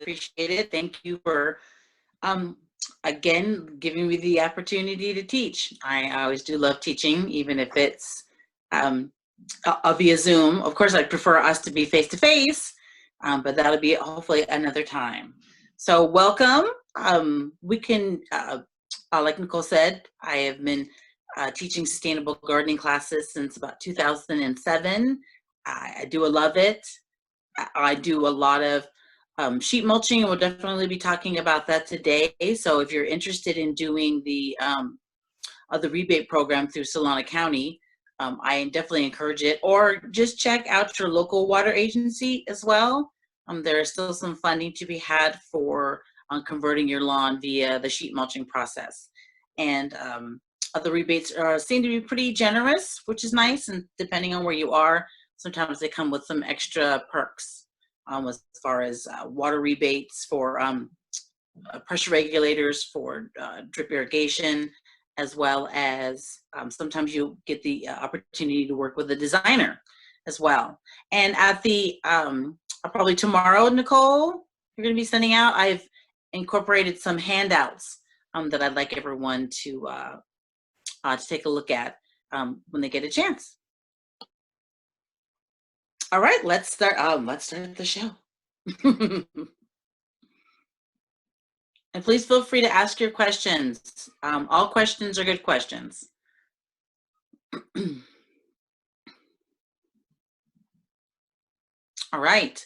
appreciate it. Thank you for, again, giving me the opportunity to teach. I always do love teaching, even if it's via Zoom. Of course, I'd prefer us to be face-to-face, but that'll be hopefully another time. So welcome. We can, like Nicole said, I have been teaching sustainable gardening classes since about 2007. I do love it. I do a lot of sheet mulching, and we'll definitely be talking about that today. So if you're interested in doing the rebate program through Solano County, I definitely encourage it, or just check out your local water agency as well. There is still some funding to be had for converting your lawn via the sheet mulching process. And the rebates seem to be pretty generous, which is nice. And depending on where you are, sometimes they come with some extra perks as far as water rebates for pressure regulators for drip irrigation, as well as sometimes you get the opportunity to work with a designer as well. And at the, probably tomorrow, Nicole, you're gonna be sending out, I've incorporated some handouts that I'd like everyone to take a look at when they get a chance. All right, let's start the show. And please feel free to ask your questions. All questions are good questions. All right.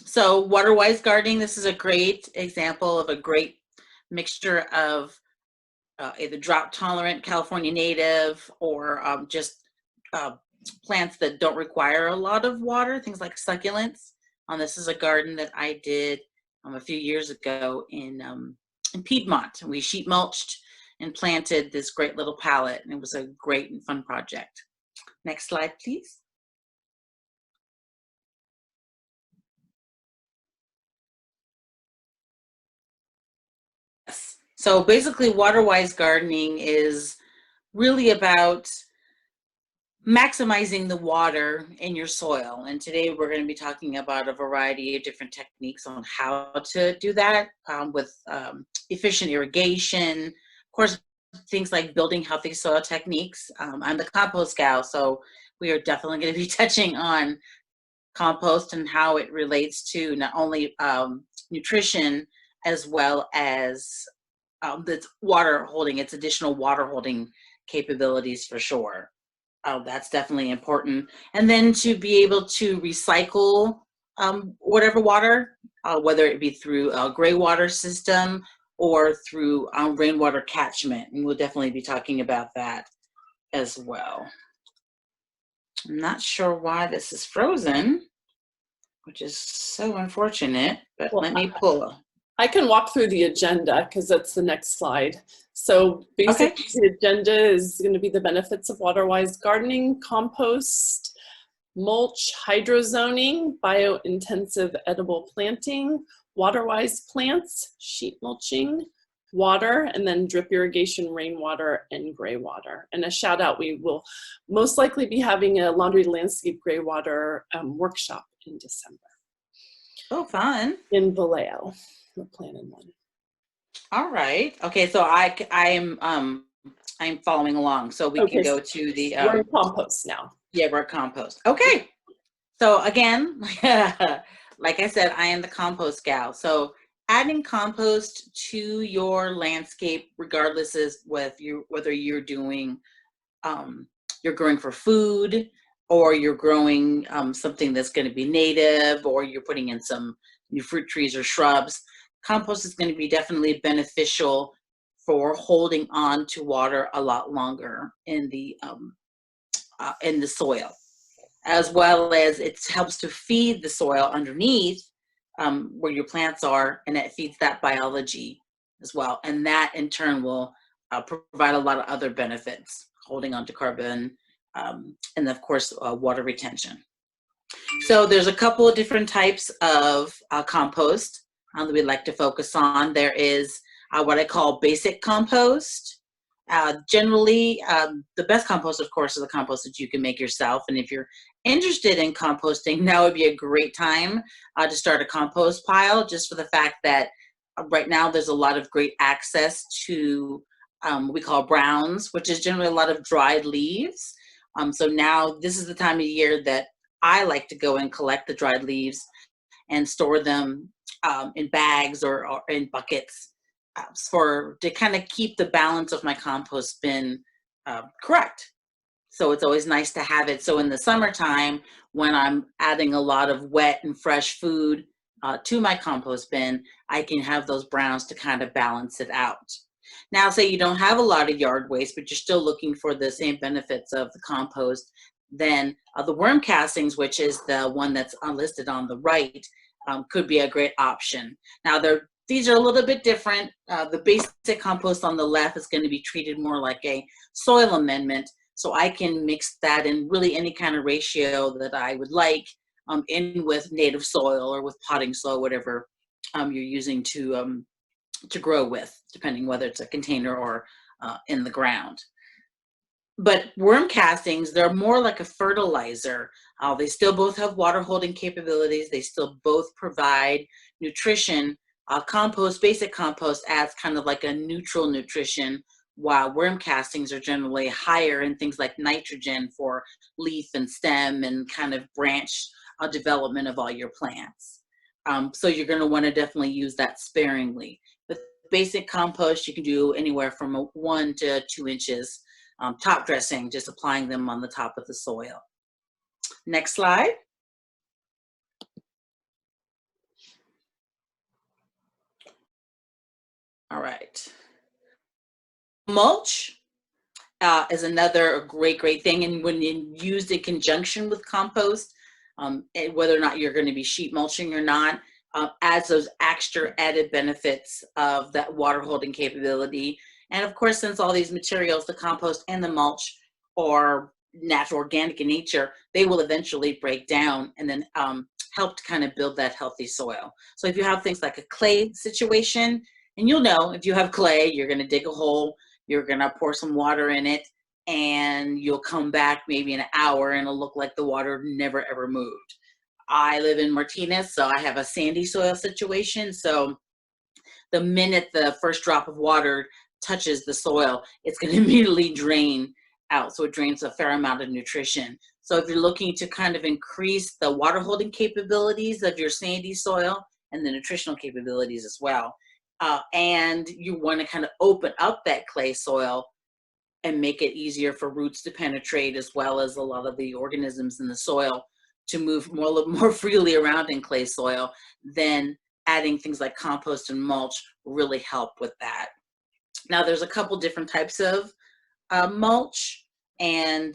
So Waterwise gardening, this is a great example of a great mixture of either drought tolerant California native or just plants that don't require a lot of water, things like succulents. This is a garden that I did a few years ago in Piedmont. We sheet mulched and planted this great little palette, and it was a great and fun project. Next slide, please. Yes. So basically, Waterwise gardening is really about maximizing the water in your soil. And today we're going to be talking about a variety of different techniques on how to do that with efficient irrigation, of course, things like building healthy soil techniques. I'm the compost gal, so we are definitely going to be touching on compost and how it relates to not only nutrition as well as its water holding, its additional water holding capabilities for sure. That's definitely important. And then to be able to recycle whatever water, whether it be through a gray water system or through rainwater catchment. And we'll definitely be talking about that as well. I'm not sure why this is frozen, which is so unfortunate, but well, let me pull. I can walk through the agenda because that's the next slide. So basically, okay. The agenda is going to be the benefits of Waterwise gardening, compost, mulch, hydrozoning, bio-intensive edible planting, Waterwise plants, sheet mulching, water, and then drip irrigation, rainwater, and gray water. And a shout out, we will most likely be having a laundry landscape gray water workshop in December. Oh, fun. In Vallejo. We're planning one. All right. Okay, so I'm following along, so we can go to the. We're in compost now. Yeah, we're compost. Okay. So again, like I said, I am the compost gal. So adding compost to your landscape, regardless is whether you're doing, you're growing for food, or you're growing something that's going to be native, or you're putting in some new fruit trees or shrubs. Compost is going to be definitely beneficial for holding on to water a lot longer in the soil, as well as it helps to feed the soil underneath where your plants are, and it feeds that biology as well. And that in turn will provide a lot of other benefits, holding on to carbon, and of course, water retention. So there's a couple of different types of compost that we'd like to focus on. There is what I call basic compost. Generally, the best compost, of course, is the compost that you can make yourself. And if you're interested in composting, now would be a great time to start a compost pile, just for the fact that right now there's a lot of great access to what we call browns, which is generally a lot of dried leaves. So now this is the time of year that I like to go and collect the dried leaves and store them in bags or in buckets to kind of keep the balance of my compost bin correct. So it's always nice to have it. So in the summertime, when I'm adding a lot of wet and fresh food to my compost bin, I can have those browns to kind of balance it out. Now, say you don't have a lot of yard waste, but you're still looking for the same benefits of the compost, then the worm castings, which is the one that's listed on the right, could be a great option. Now, these are a little bit different. The basic compost on the left is going to be treated more like a soil amendment, so I can mix that in really any kind of ratio that I would like in with native soil or with potting soil, whatever you're using to grow with, depending whether it's a container or in the ground. But worm castings, they're more like a fertilizer. They still both have water holding capabilities. They still both provide nutrition. Compost, basic compost, adds kind of like a neutral nutrition, while worm castings are generally higher in things like nitrogen for leaf and stem and kind of branch development of all your plants. So you're going to want to definitely use that sparingly. With basic compost, you can do anywhere from 1 to 2 inches top dressing, just applying them on the top of the soil. Next slide. All right. Mulch is another great thing, and when used in conjunction with compost, whether or not you're going to be sheet mulching or not, adds those extra added benefits of that water holding capability. And of course, since all these materials, the compost and the mulch, are natural organic in nature, they will eventually break down and then help to kind of build that healthy soil. So if you have things like a clay situation, and you'll know if you have clay, you're going to dig a hole, you're going to pour some water in it, and you'll come back maybe in an hour and it'll look like the water never ever moved. I live in Martinez, so I have a sandy soil situation. So the minute the first drop of water touches the soil, it's going to immediately drain out. So it drains a fair amount of nutrition. So if you're looking to kind of increase the water holding capabilities of your sandy soil and the nutritional capabilities as well, and you want to kind of open up that clay soil and make it easier for roots to penetrate, as well as a lot of the organisms in the soil to move more freely around in clay soil, then adding things like compost and mulch really help with that. Now, there's a couple different types of mulch, and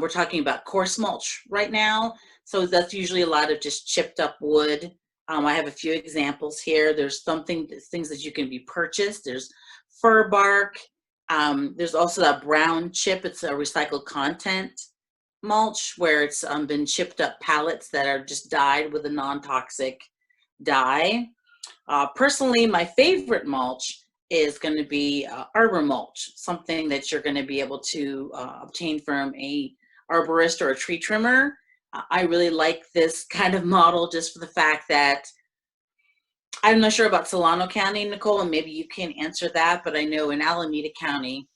we're talking about coarse mulch right now. So that's usually a lot of just chipped up wood. I have a few examples here. There's things that you can be purchased. There's fir bark. There's also that brown chip. It's a recycled content mulch, where it's been chipped up pallets that are just dyed with a non-toxic dye. Personally, my favorite mulch is going to be arbor mulch, something that you're going to be able to obtain from a arborist or a tree trimmer. I really like this kind of model just for the fact that I'm not sure about Solano County, Nicole, and maybe you can answer that, but I know in Alameda County,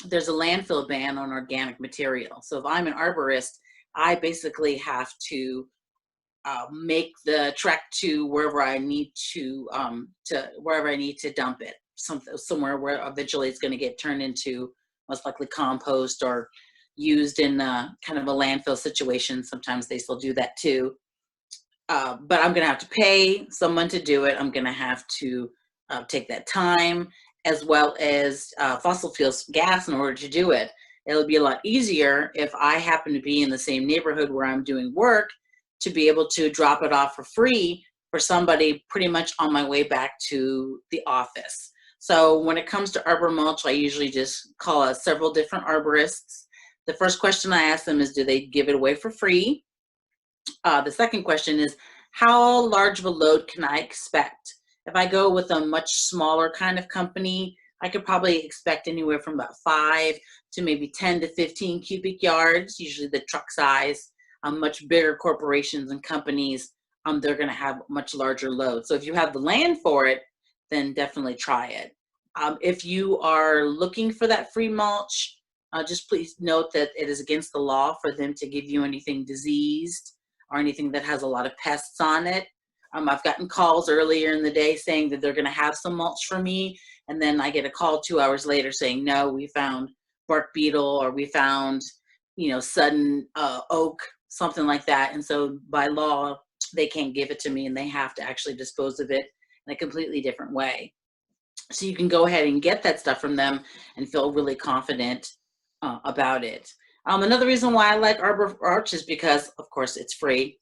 there's a landfill ban on organic material. So if I'm an arborist, I basically have to make the trek to wherever I need to dump it, somewhere where eventually it's going to get turned into most likely compost or used in kind of a landfill situation. Sometimes they still do that too. But I'm going to have to pay someone to do it. I'm going to have to take that time, as well as fossil fuels gas in order to do it. It'll be a lot easier if I happen to be in the same neighborhood where I'm doing work to be able to drop it off for free for somebody pretty much on my way back to the office. So when it comes to arbor mulch, I usually just call out several different arborists. The first question I ask them is, do they give it away for free? The second question is, how large of a load can I expect? If I go with a much smaller kind of company, I could probably expect anywhere from about 5 to maybe 10 to 15 cubic yards, usually the truck size. much bigger corporations and companies, they're going to have much larger loads. So if you have the land for it, then definitely try it. If you are looking for that free mulch, just please note that it is against the law for them to give you anything diseased or anything that has a lot of pests on it. I've gotten calls earlier in the day saying that they're going to have some mulch for me, and then I get a call 2 hours later saying, no, we found bark beetle, or we found, sudden oak, something like that. And so by law, they can't give it to me, and they have to actually dispose of it in a completely different way. So you can go ahead and get that stuff from them and feel really confident about it. Another reason why I like Arbor Arch is because, of course, it's free.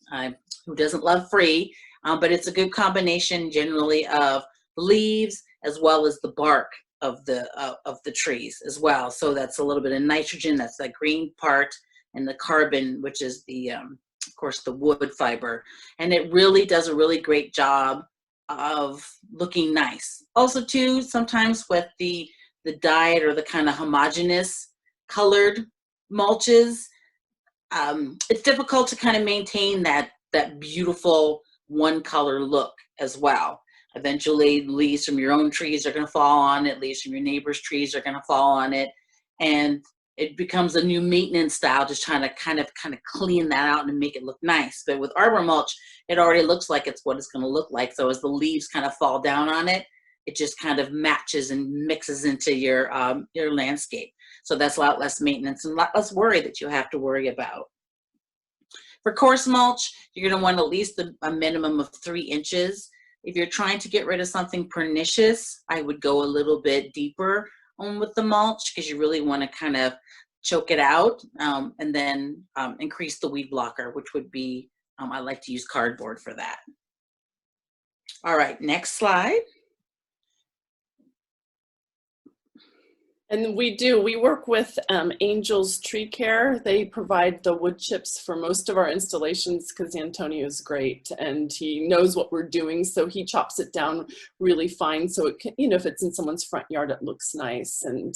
Who doesn't love free? But it's a good combination generally of the leaves as well as the bark of the trees as well. So that's a little bit of nitrogen, that's that green part, and the carbon, which is the, of course, the wood fiber. And it really does a really great job of looking nice. Also too, sometimes with the dyed or the kind of homogeneous colored mulches, it's difficult to kind of maintain that beautiful one color look as well. Eventually leaves from your own trees are going to fall on it, leaves from your neighbor's trees are going to fall on it, and it becomes a new maintenance style, just trying to kind of clean that out and make it look nice. But with arbor mulch, it already looks like it's what it's going to look like. So as the leaves kind of fall down on it, it just kind of matches and mixes into your landscape. So that's a lot less maintenance and a lot less worry that you have to worry about. For coarse mulch, you're going to want at least a minimum of 3 inches. If you're trying to get rid of something pernicious, I would go a little bit deeper on with the mulch, because you really want to kind of choke it out, and then increase the weed blocker, which would be, I like to use cardboard for that. All right, next slide. And we work with Angel's Tree Care. They provide the wood chips for most of our installations because Antonio's great and he knows what we're doing. So he chops it down really fine. So it can, if it's in someone's front yard, it looks nice. And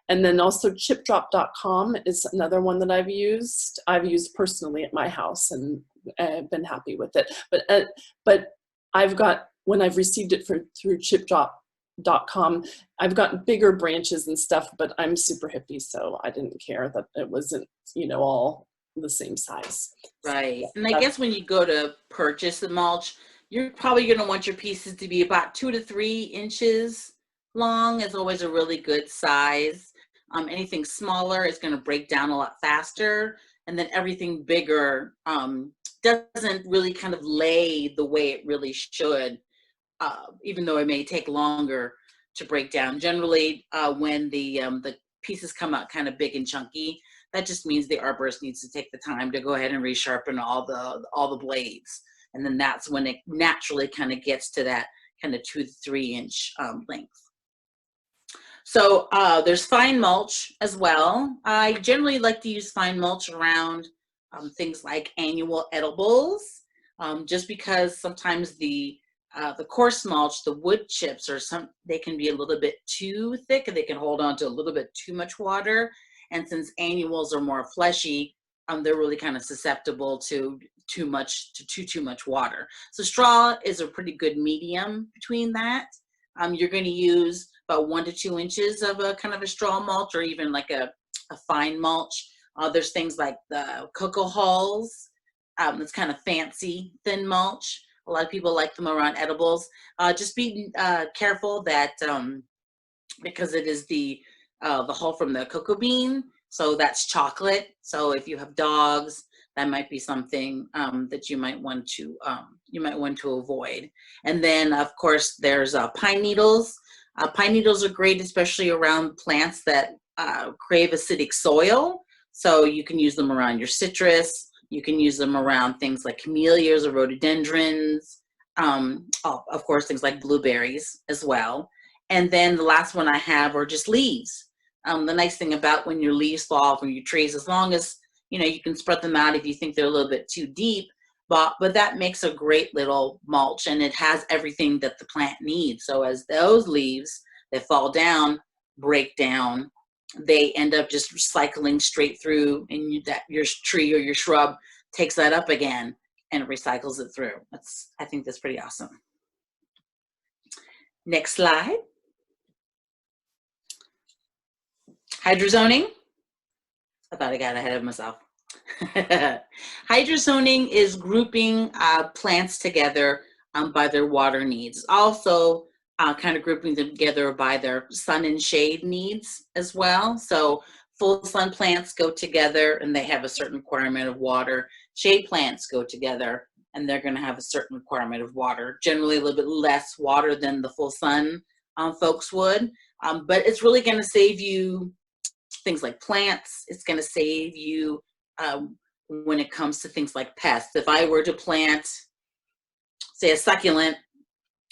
then also chipdrop.com is another one that I've used personally at my house, and I've been happy with it. But when I've received it through chipdrop.com, I've got bigger branches and stuff, but I'm super hippie, so I didn't care that it wasn't, all the same size. Right. And I guess when you go to purchase the mulch, you're probably going to want your pieces to be about 2 to 3 inches long. Is always a really good size. Anything smaller is going to break down a lot faster, and then everything bigger doesn't really kind of lay the way it really should. Even though it may take longer to break down. Generally, when the pieces come out kind of big and chunky, that just means the arborist needs to take the time to go ahead and resharpen all the blades. And then that's when it naturally kind of gets to that kind of 2 to 3 inch length. So there's fine mulch as well. I generally like to use fine mulch around things like annual edibles, just because sometimes the coarse mulch, the wood chips, they can be a little bit too thick, and they can hold on to a little bit too much water. And since annuals are more fleshy, they're really kind of susceptible to too much water. So straw is a pretty good medium between that. You're going to use about 1 to 2 inches of a kind of a straw mulch, or even like a fine mulch. There's things like the cocoa hulls. It's kind of fancy thin mulch. A lot of people like them around edibles. Just be careful that because it is the hull from the cocoa bean, so that's chocolate. So if you have dogs, that might be something that you might want to avoid. And then of course there's pine needles. Pine needles are great, especially around plants that crave acidic soil. So you can use them around your citrus. You can use them around things like camellias or rhododendrons. Of course, things like blueberries as well. And then the last one I have are just leaves. The nice thing about when your leaves fall from your trees, as long as, you can spread them out if you think they're a little bit too deep, but that makes a great little mulch, and it has everything that the plant needs. So as those leaves that fall down break down, they end up just recycling straight through, and your tree or your shrub takes that up again and recycles it through. I think that's pretty awesome. Next slide. Hydrozoning. I thought I got ahead of myself. Hydrozoning is grouping plants together by their water needs. Also, kind of grouping them together by their sun and shade needs as well. So full sun plants go together and they have a certain requirement of water. Shade plants go together and they're going to have a certain requirement of water, generally a little bit less water than the full sun folks would. But it's really going to save you things like plants. It's going to save you when it comes to things like pests. If I were to plant, say, a succulent,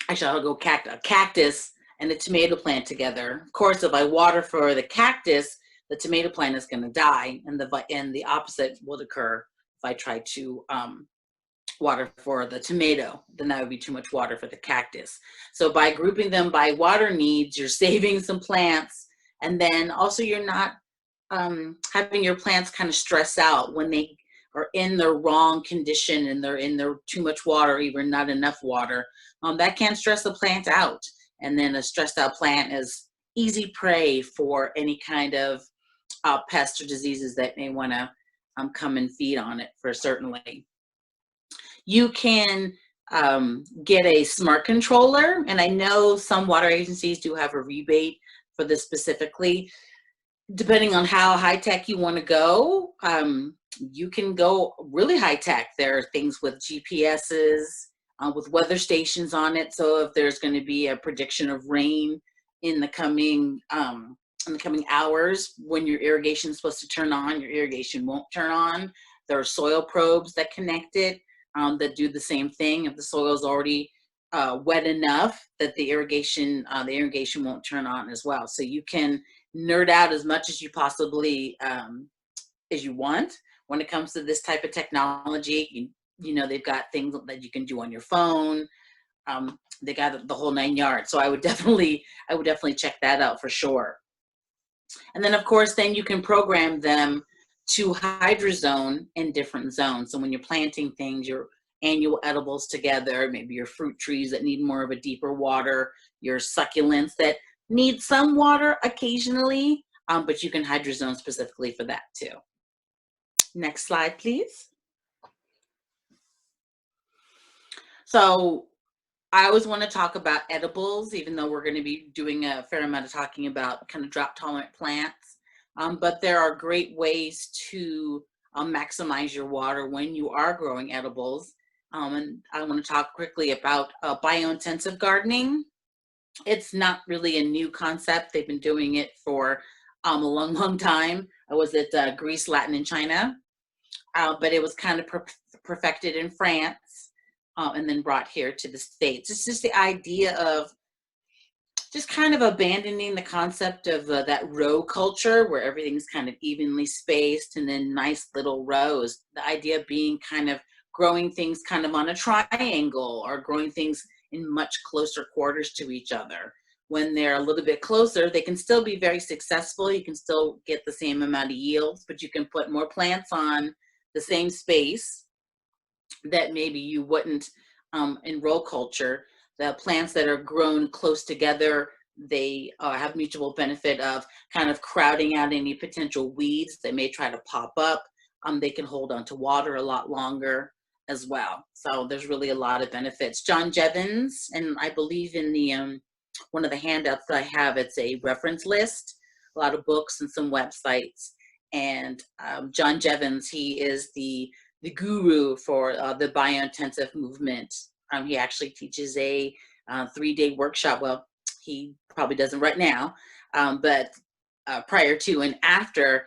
actually I'll go a cactus and a tomato plant together. Of course, if I water for the cactus, the tomato plant is going to die, and the opposite will occur if I try to water for the tomato. Then that would be too much water for the cactus. So by grouping them by water needs, you're saving some plants, and then also you're not having your plants kind of stress out when they are in the wrong condition and they're in their too much water, or even not enough water. That can stress the plant out. And then a stressed out plant is easy prey for any kind of pests or diseases that may want to come and feed on it, for certainly. You can get a smart controller, and I know some water agencies do have a rebate for this specifically. Depending on how high-tech you want to go, you can go really high-tech. There are things with GPSs, with weather stations on it. So if there's going to be a prediction of rain in the coming hours, when your irrigation is supposed to turn on, your irrigation won't turn on. There are soil probes that connect it that do the same thing. If the soil is already wet enough, that the irrigation won't turn on as well. So you can nerd out as much as you possibly as you want when it comes to this type of technology. You know, they've got things that you can do on your phone. They got the whole 9 yards. So I would definitely check that out for sure. And then of course, then you can program them to hydrozone in different zones. So when you're planting things, your annual edibles together, maybe your fruit trees that need more of a deeper water, your succulents that need some water occasionally, but you can hydrozone specifically for that too. Next slide, please. So I always want to talk about edibles, even though we're going to be doing a fair amount of talking about kind of drought tolerant plants. But there are great ways to maximize your water when you are growing edibles. And I want to talk quickly about biointensive gardening. It's not really a new concept. They've been doing it for a long, long time. I was at Greece, Latin, and China, but it was kind of perfected in France and then brought here to the States. It's just the idea of just kind of abandoning the concept of that row culture where everything's kind of evenly spaced and then nice little rows. The idea being kind of growing things kind of on a triangle, or growing things in much closer quarters to each other. When they're a little bit closer, they can still be very successful. You can still get the same amount of yields, but you can put more plants on the same space that maybe you wouldn't in row culture. The plants that are grown close together, they have mutual benefit of kind of crowding out any potential weeds that may try to pop up. They can hold on to water a lot longer as well. So there's really a lot of benefits. John Jevons, and I believe in the one of the handouts that I have, it's a reference list, a lot of books and some websites. And John Jevons, he is the guru for the biointensive movement. He actually teaches a 3-day workshop. Well, he probably doesn't right now, but prior to and after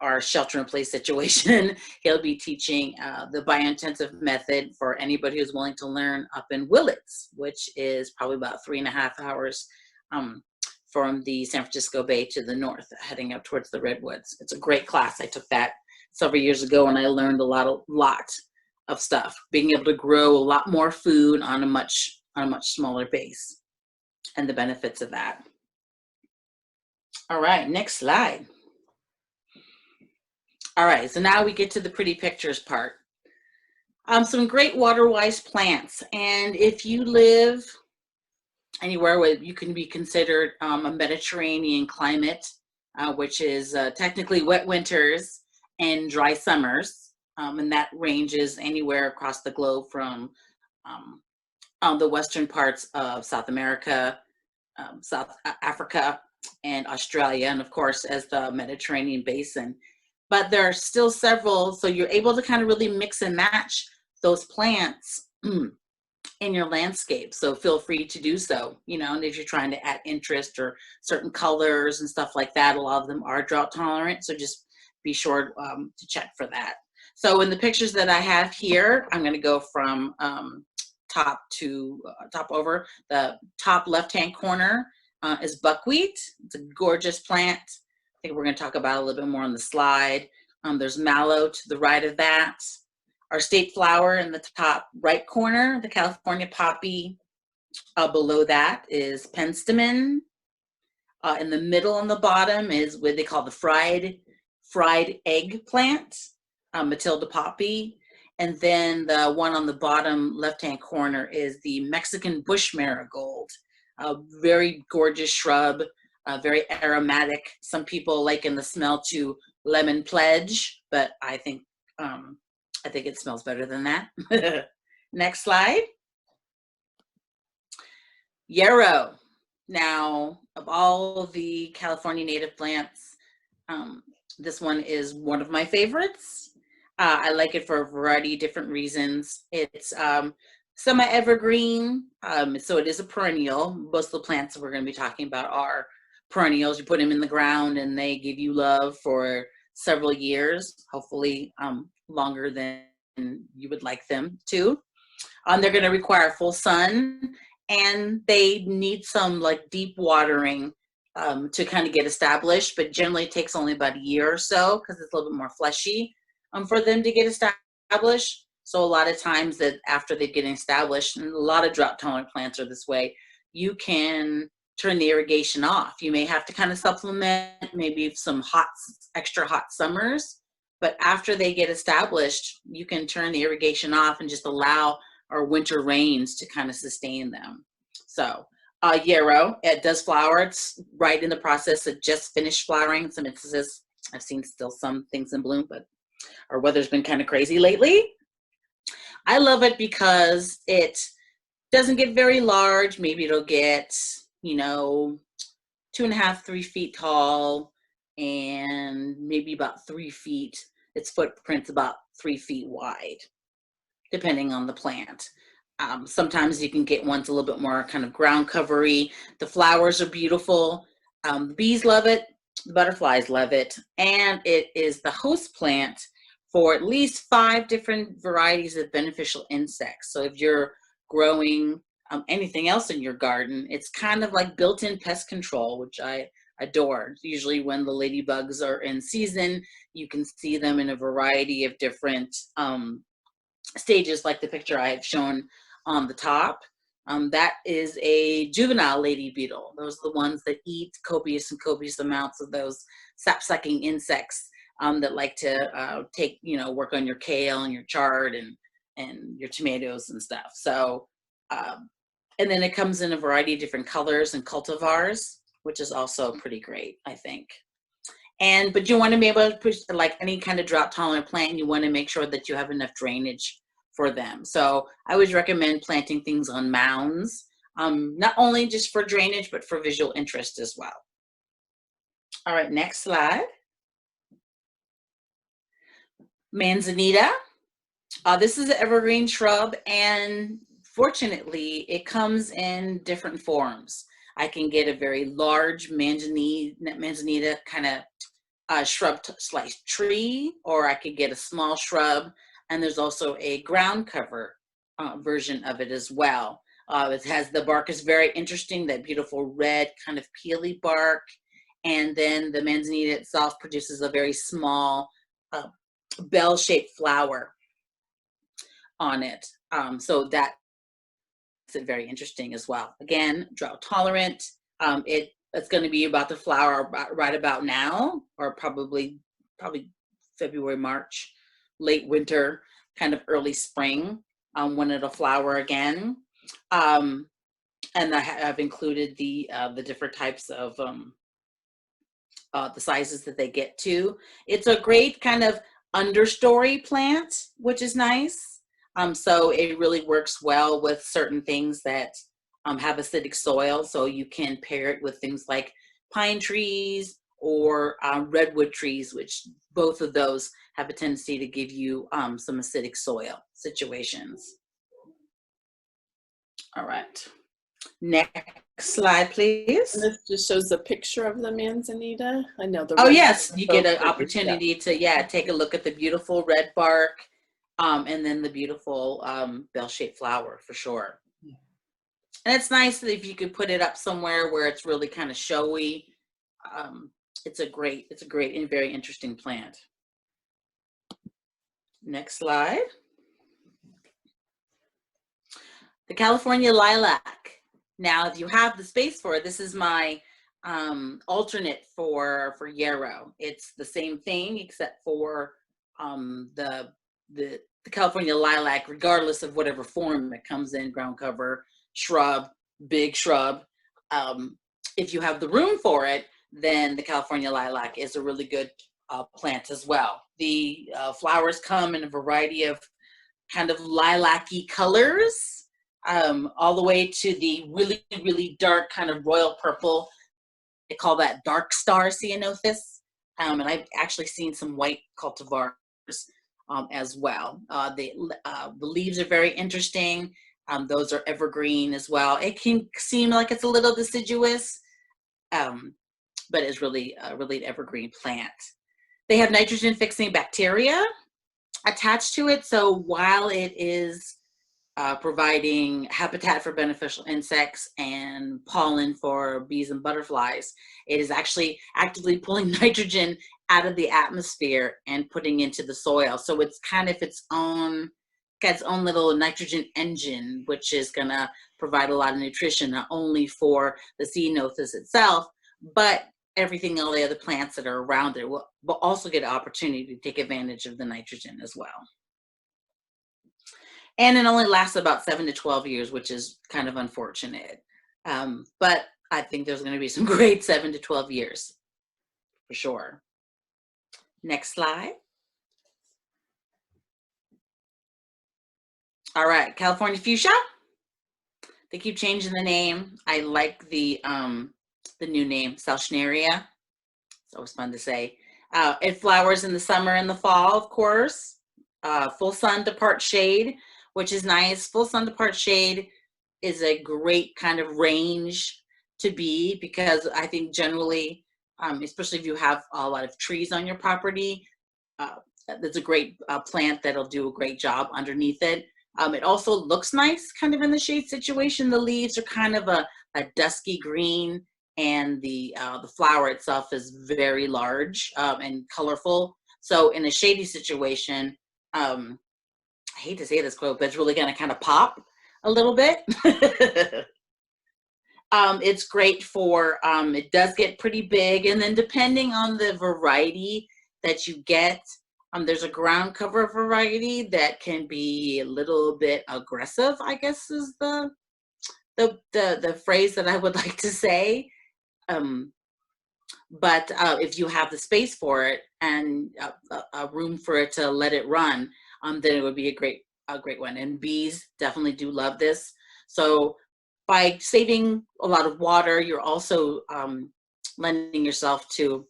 our shelter-in-place situation, he'll be teaching the biointensive method for anybody who's willing to learn up in Willits, which is probably about 3.5 hours from the San Francisco Bay to the north, heading up towards the Redwoods. It's a great class. I took that several years ago, and I learned a lot of stuff, being able to grow a lot more food on a much smaller base, and the benefits of that. All right, next slide. All right, so now we get to the pretty pictures part. Some great water-wise plants, and if you live anywhere where you can be considered a Mediterranean climate, which is technically wet winters and dry summers, and that ranges anywhere across the globe from the western parts of South America, South Africa, and Australia, and of course as the Mediterranean basin. But there are still several, so you're able to kind of really mix and match those plants in your landscape. So feel free to do so, you know, and if you're trying to add interest or certain colors and stuff like that, a lot of them are drought tolerant. So just be sure to check for that. So in the pictures that I have here, I'm going to go from top over. The top left-hand corner is buckwheat. It's a gorgeous plant. I think we're going to talk about it a little bit more on the slide. There's mallow to the right of that. Our state flower in the top right corner, the California poppy. Below that is penstemon. In the middle on the bottom is what they call the fried egg plant, Matilda poppy. And then the one on the bottom left-hand corner is the Mexican bush marigold, a very gorgeous shrub, very aromatic. Some people liken the smell to lemon pledge, but I think it smells better than that. Next slide. Yarrow. Now, of all the California native plants, this one is one of my favorites. I like it for a variety of different reasons. It's semi-evergreen, so it is a perennial. Most of the plants that we're going to be talking about are perennials. You put them in the ground and they give you love for several years, hopefully longer than you would like them to. They're going to require full sun, and they need some like deep watering to kind of get established, but generally it takes only about a year or so because it's a little bit more fleshy for them to get established. So a lot of times that after they get established, and a lot of drought tolerant plants are this way, you can turn the irrigation off. You may have to kind of supplement maybe some extra hot summers, but after they get established, you can turn the irrigation off and just allow our winter rains to kind of sustain them. So yarrow, it does flower. It's right in the process of just finished flowering. Some instances, I've seen still some things in bloom, but our weather's been kind of crazy lately. I love it because it doesn't get very large. Maybe it'll get, you know, 2.5, 3 feet tall, and maybe about 3 feet. Its footprint's about 3 feet wide, depending on the plant. Sometimes you can get ones a little bit more kind of ground covery. The flowers are beautiful. The bees love it. The butterflies love it. And it is the host plant for at least 5 different varieties of beneficial insects. So if you're growing anything else in your garden, it's kind of like built-in pest control, which I adore. Usually when the ladybugs are in season, you can see them in a variety of different stages, like the picture I have shown on the top. That is a juvenile lady beetle. Those are the ones that eat copious and copious amounts of those sap-sucking insects that like to work on your kale and your chard and your tomatoes and stuff. So, and then it comes in a variety of different colors and cultivars, which is also pretty great, I think. But you want to be able to push, like any kind of drought tolerant plant, you want to make sure that you have enough drainage for them. So I always recommend planting things on mounds, not only just for drainage, but for visual interest as well. All right, next slide. Manzanita. This is an evergreen shrub, and fortunately, it comes in different forms. I can get a very large manzanita kind of shrub sliced tree, or I could get a small shrub, and there's also a ground cover version of it as well. It has, the bark is very interesting, that beautiful red kind of peely bark, and then the manzanita itself produces a very small bell-shaped flower on it. So that's very interesting as well. Again, drought tolerant. It that's going to be about to flower right about now, or probably February, March, late winter, kind of early spring, when it'll flower again. And I've included the different types of the sizes that they get to. It's a great kind of understory plant, which is nice. So it really works well with certain things that have acidic soil. So you can pair it with things like pine trees or redwood trees, which both of those have a tendency to give you some acidic soil situations. All right. Next slide, please. And this just shows a picture of the manzanita. I know the. Oh yes, you get an opportunity to take a look at the beautiful red bark, and then the beautiful bell-shaped flower for sure. And it's nice that if you could put it up somewhere where it's really kind of showy. It's a great and very interesting plant. Next slide. The California lilac. Now, if you have the space for it, this is my alternate for yarrow. It's the same thing except for the California lilac, regardless of whatever form it comes in, ground cover, shrub, big shrub. If you have the room for it, then the California lilac is a really good plant as well. The flowers come in a variety of kind of lilac-y colors, all the way to the really, really dark kind of royal purple. They call that dark star Ceanothus. And I've actually seen some white cultivars as well. The leaves are very interesting. Those are evergreen as well. It can seem like it's a little deciduous, but it's really an evergreen plant. They have nitrogen fixing bacteria attached to it. So while it is providing habitat for beneficial insects and pollen for bees and butterflies, it is actually actively pulling nitrogen out of the atmosphere and putting into the soil. So it's kind of its own little nitrogen engine, which is going to provide a lot of nutrition, not only for the Ceanothus itself, but everything, all the other plants that are around it will also get an opportunity to take advantage of the nitrogen as well. And it only lasts about 7 to 12 years, which is kind of unfortunate. But I think there's going to be some great 7 to 12 years for sure. Next slide. All right, California fuchsia. They keep changing the name. I like the new name, Salchneria. It's always fun to say. It flowers in the summer and the fall, of course. Full sun to part shade, which is nice. Full sun to part shade is a great kind of range to be, because I think generally, especially if you have a lot of trees on your property, that's a great plant that'll do a great job underneath it. It also looks nice kind of in the shade situation. The leaves are kind of a dusky green, and the flower itself is very large and colorful. So in a shady situation, I hate to say this quote, but it's really going to kind of pop a little bit. It's great for, it does get pretty big, and then depending on the variety that you get, there's a ground cover variety that can be a little bit aggressive, I guess is the phrase that I would like to say. But if you have the space for it and a room for it to let it run, then it would be a great one. And bees definitely do love this. So by saving a lot of water, you're also lending yourself to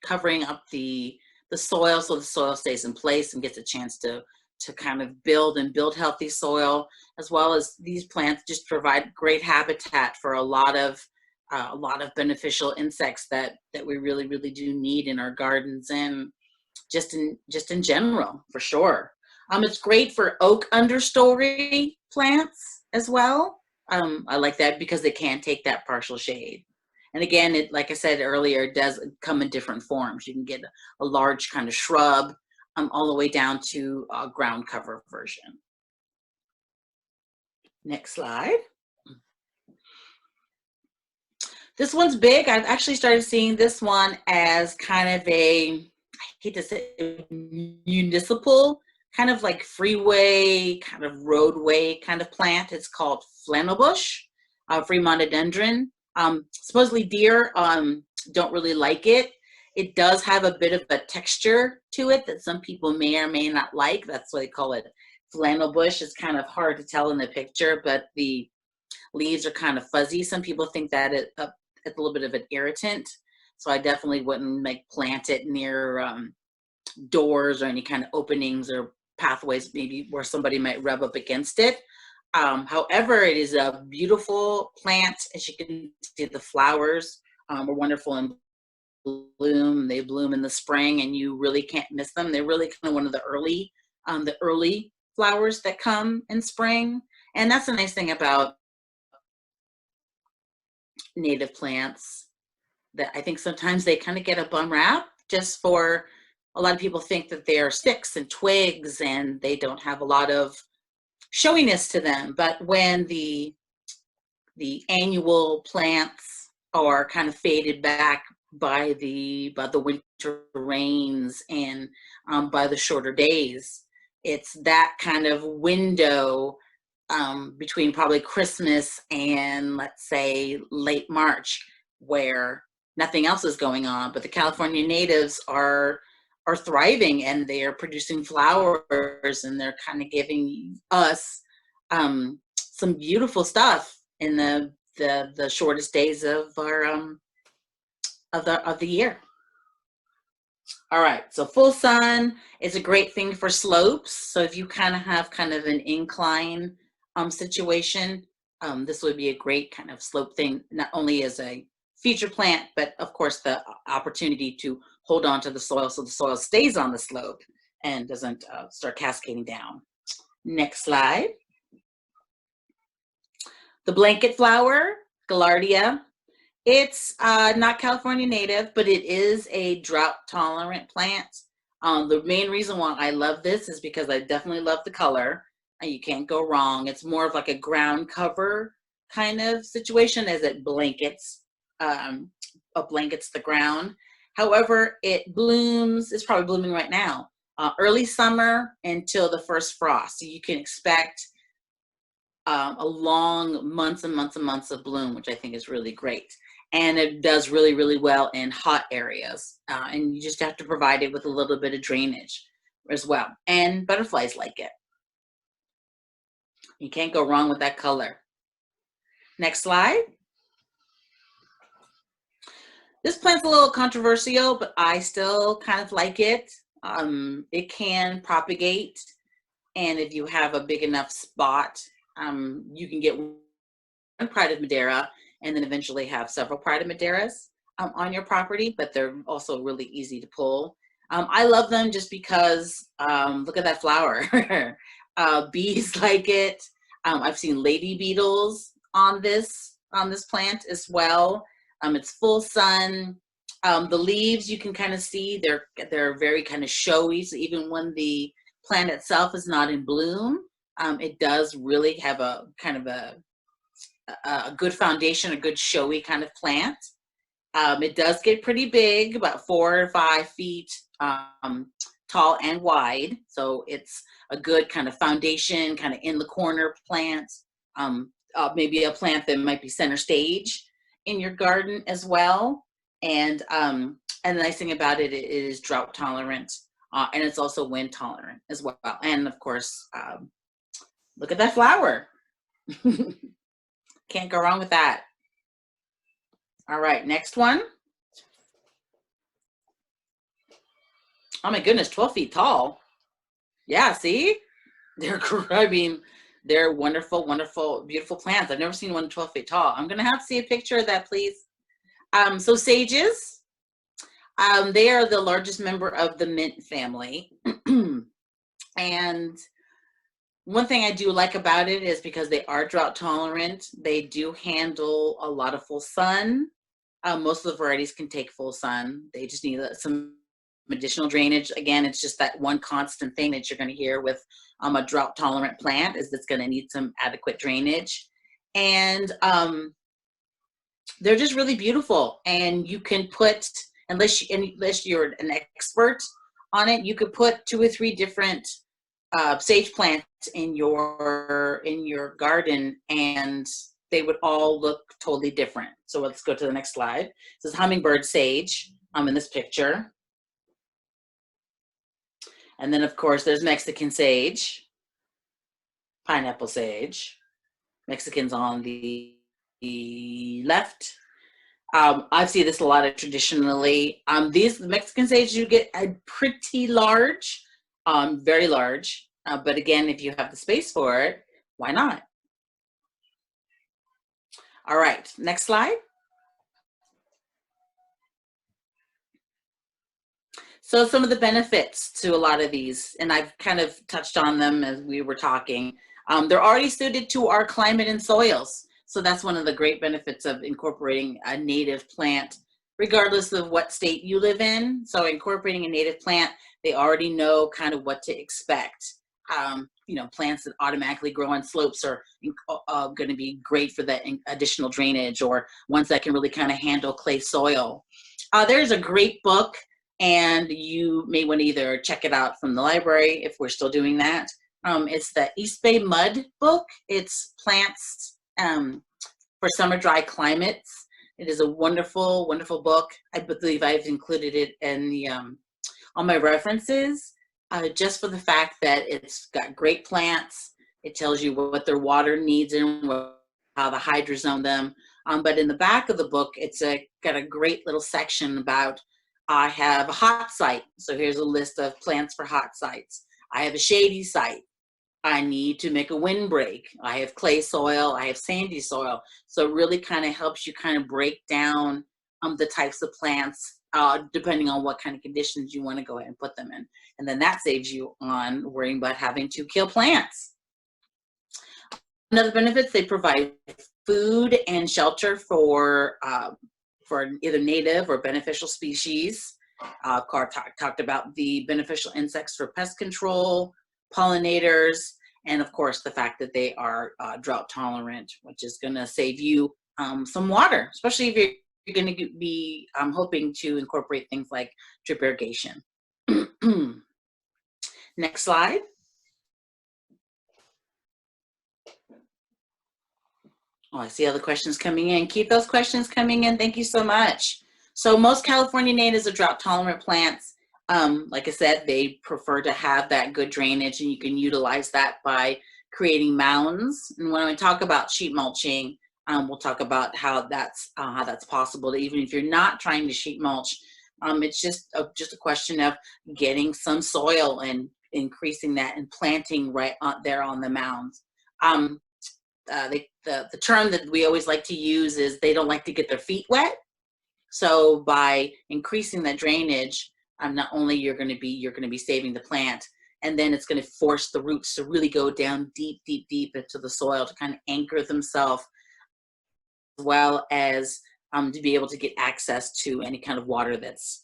covering up the soil, so the soil stays in place and gets a chance to kind of build healthy soil, as well as these plants just provide great habitat for a lot of beneficial insects that we really, really do need in our gardens and just in general, for sure. It's great for oak understory plants as well. I like that because they can take that partial shade. And again, it, like I said earlier, it does come in different forms. You can get a large kind of shrub all the way down to a ground cover version. Next slide. This one's big. I've actually started seeing this one as kind of a, I hate to say, municipal, kind of like freeway, kind of roadway kind of plant. It's called Flannel Bush Fremontodendron. Supposedly deer don't really like it. It does have a bit of a texture to it that some people may or may not like. That's why they call it flannel bush. It's kind of hard to tell in the picture, but the leaves are kind of fuzzy. Some people think that it's a little bit of an irritant. So I definitely wouldn't plant it near doors or any kind of openings or pathways, maybe where somebody might rub up against it. However, it is a beautiful plant. As you can see, the flowers are wonderful in bloom. They bloom in the spring and you really can't miss them. They're really kind of one of the early flowers that come in spring. And that's the nice thing about native plants, that I think sometimes they kind of get a bum rap just for, a lot of people think that they are sticks and twigs and they don't have a lot of showiness to them. But when the annual plants are kind of faded back by the winter rains and by the shorter days, it's that kind of window between probably Christmas and, let's say, late March, where nothing else is going on, but the California natives are thriving and they are producing flowers and they're kind of giving us some beautiful stuff in the shortest days of our of the year. All right, so full sun is a great thing for slopes. So if you kind of have kind of an incline situation, this would be a great kind of slope thing, not only as a feature plant, but of course the opportunity to hold on to the soil so the soil stays on the slope and doesn't start cascading down. Next slide. The blanket flower, Gaillardia. It's not California native, but it is a drought tolerant plant. The main reason why I love this is because I definitely love the color. You can't go wrong. It's more of like a ground cover kind of situation as it blankets the ground. However, it blooms, it's probably blooming right now, early summer until the first frost. So you can expect a long months and months and months of bloom, which I think is really great. And it does really, really well in hot areas. And you just have to provide it with a little bit of drainage as well. And butterflies like it. You can't go wrong with that color. Next slide. This plant's a little controversial, but I still kind of like it. It can propagate. And if you have a big enough spot, you can get one Pride of Madera and then eventually have several Pride of Maderas on your property, but they're also really easy to pull. I love them just because, look at that flower. Bees like it. I've seen lady beetles on this plant as well. It's full sun. The leaves you can kind of see, they're very kind of showy. So even when the plant itself is not in bloom, it does really have a kind of a good foundation, a good showy kind of plant. It does get pretty big, about 4 or 5 feet tall and wide. So it's a good kind of foundation, kind of in the corner plant. Maybe a plant that might be center stage in your garden as well. And the nice thing about it, it is drought tolerant, and it's also wind tolerant as well. And of course, look at that flower. Can't go wrong with that. All right, next one. Oh my goodness, 12 feet tall. Yeah, see? They're wonderful, wonderful, beautiful plants. I've never seen one 12 feet tall. I'm gonna have to see a picture of that, please. So sages, they are the largest member of the mint family. And one thing I do like about it is because they are drought tolerant, they do handle a lot of full sun. Most of the varieties can take full sun. They just need some additional drainage. Again, it's just that one constant thing that you're going to hear with a drought tolerant plant is it's going to need some adequate drainage. And they're just really beautiful, and you can put, unless you're an expert on it, you could put 2 or 3 different sage plants in your garden, and they would all look totally different. So let's go to the next slide. This is hummingbird sage in this picture. And then, of course, there's Mexican sage, pineapple sage, Mexicans on the left. I see this a lot of traditionally. The Mexican sage, you get a pretty large, very large. But again, if you have the space for it, why not? All right, next slide. So some of the benefits to a lot of these, and I've kind of touched on them as we were talking. They're already suited to our climate and soils. So that's one of the great benefits of incorporating a native plant, regardless of what state you live in. So incorporating a native plant, they already know kind of what to expect. You know, plants that automatically grow on slopes are going to be great for that additional drainage, or ones that can really kind of handle clay soil. There's a great book, and you may want to either check it out from the library if we're still doing that. It's the East Bay Mud book. It's plants for summer dry climates. It is a wonderful, wonderful book. I believe I've included it in the on my references, just for the fact that it's got great plants. It tells you what their water needs and how to hydrozone them. But in the back of the book, it's got a great little section about, I have a hot site. So here's a list of plants for hot sites. I have a shady site. I need to make a windbreak. I have clay soil. I have sandy soil. So it really kind of helps you kind of break down the types of plants depending on what kind of conditions you want to go ahead and put them in. And then that saves you on worrying about having to kill plants. Another benefits, they provide food and shelter for either native or beneficial species. Carr talked about the beneficial insects for pest control, pollinators, and of course the fact that they are drought tolerant, which is going to save you some water, especially if you're going to be hoping to incorporate things like drip irrigation. Next slide. Oh, I see other questions coming in. Keep those questions coming in. Thank you so much. So most California natives are drought tolerant plants. Like I said, they prefer to have that good drainage, and you can utilize that by creating mounds. And when we talk about sheet mulching, we'll talk about how that's possible. Even if you're not trying to sheet mulch, it's just a question of getting some soil and increasing that and planting right there on the mounds. The term that we always like to use is they don't like to get their feet wet. So by increasing that drainage, not only you're going to be saving the plant, and then it's going to force the roots to really go down deep, deep, deep into the soil to kind of anchor themselves, as well as to be able to get access to any kind of water that's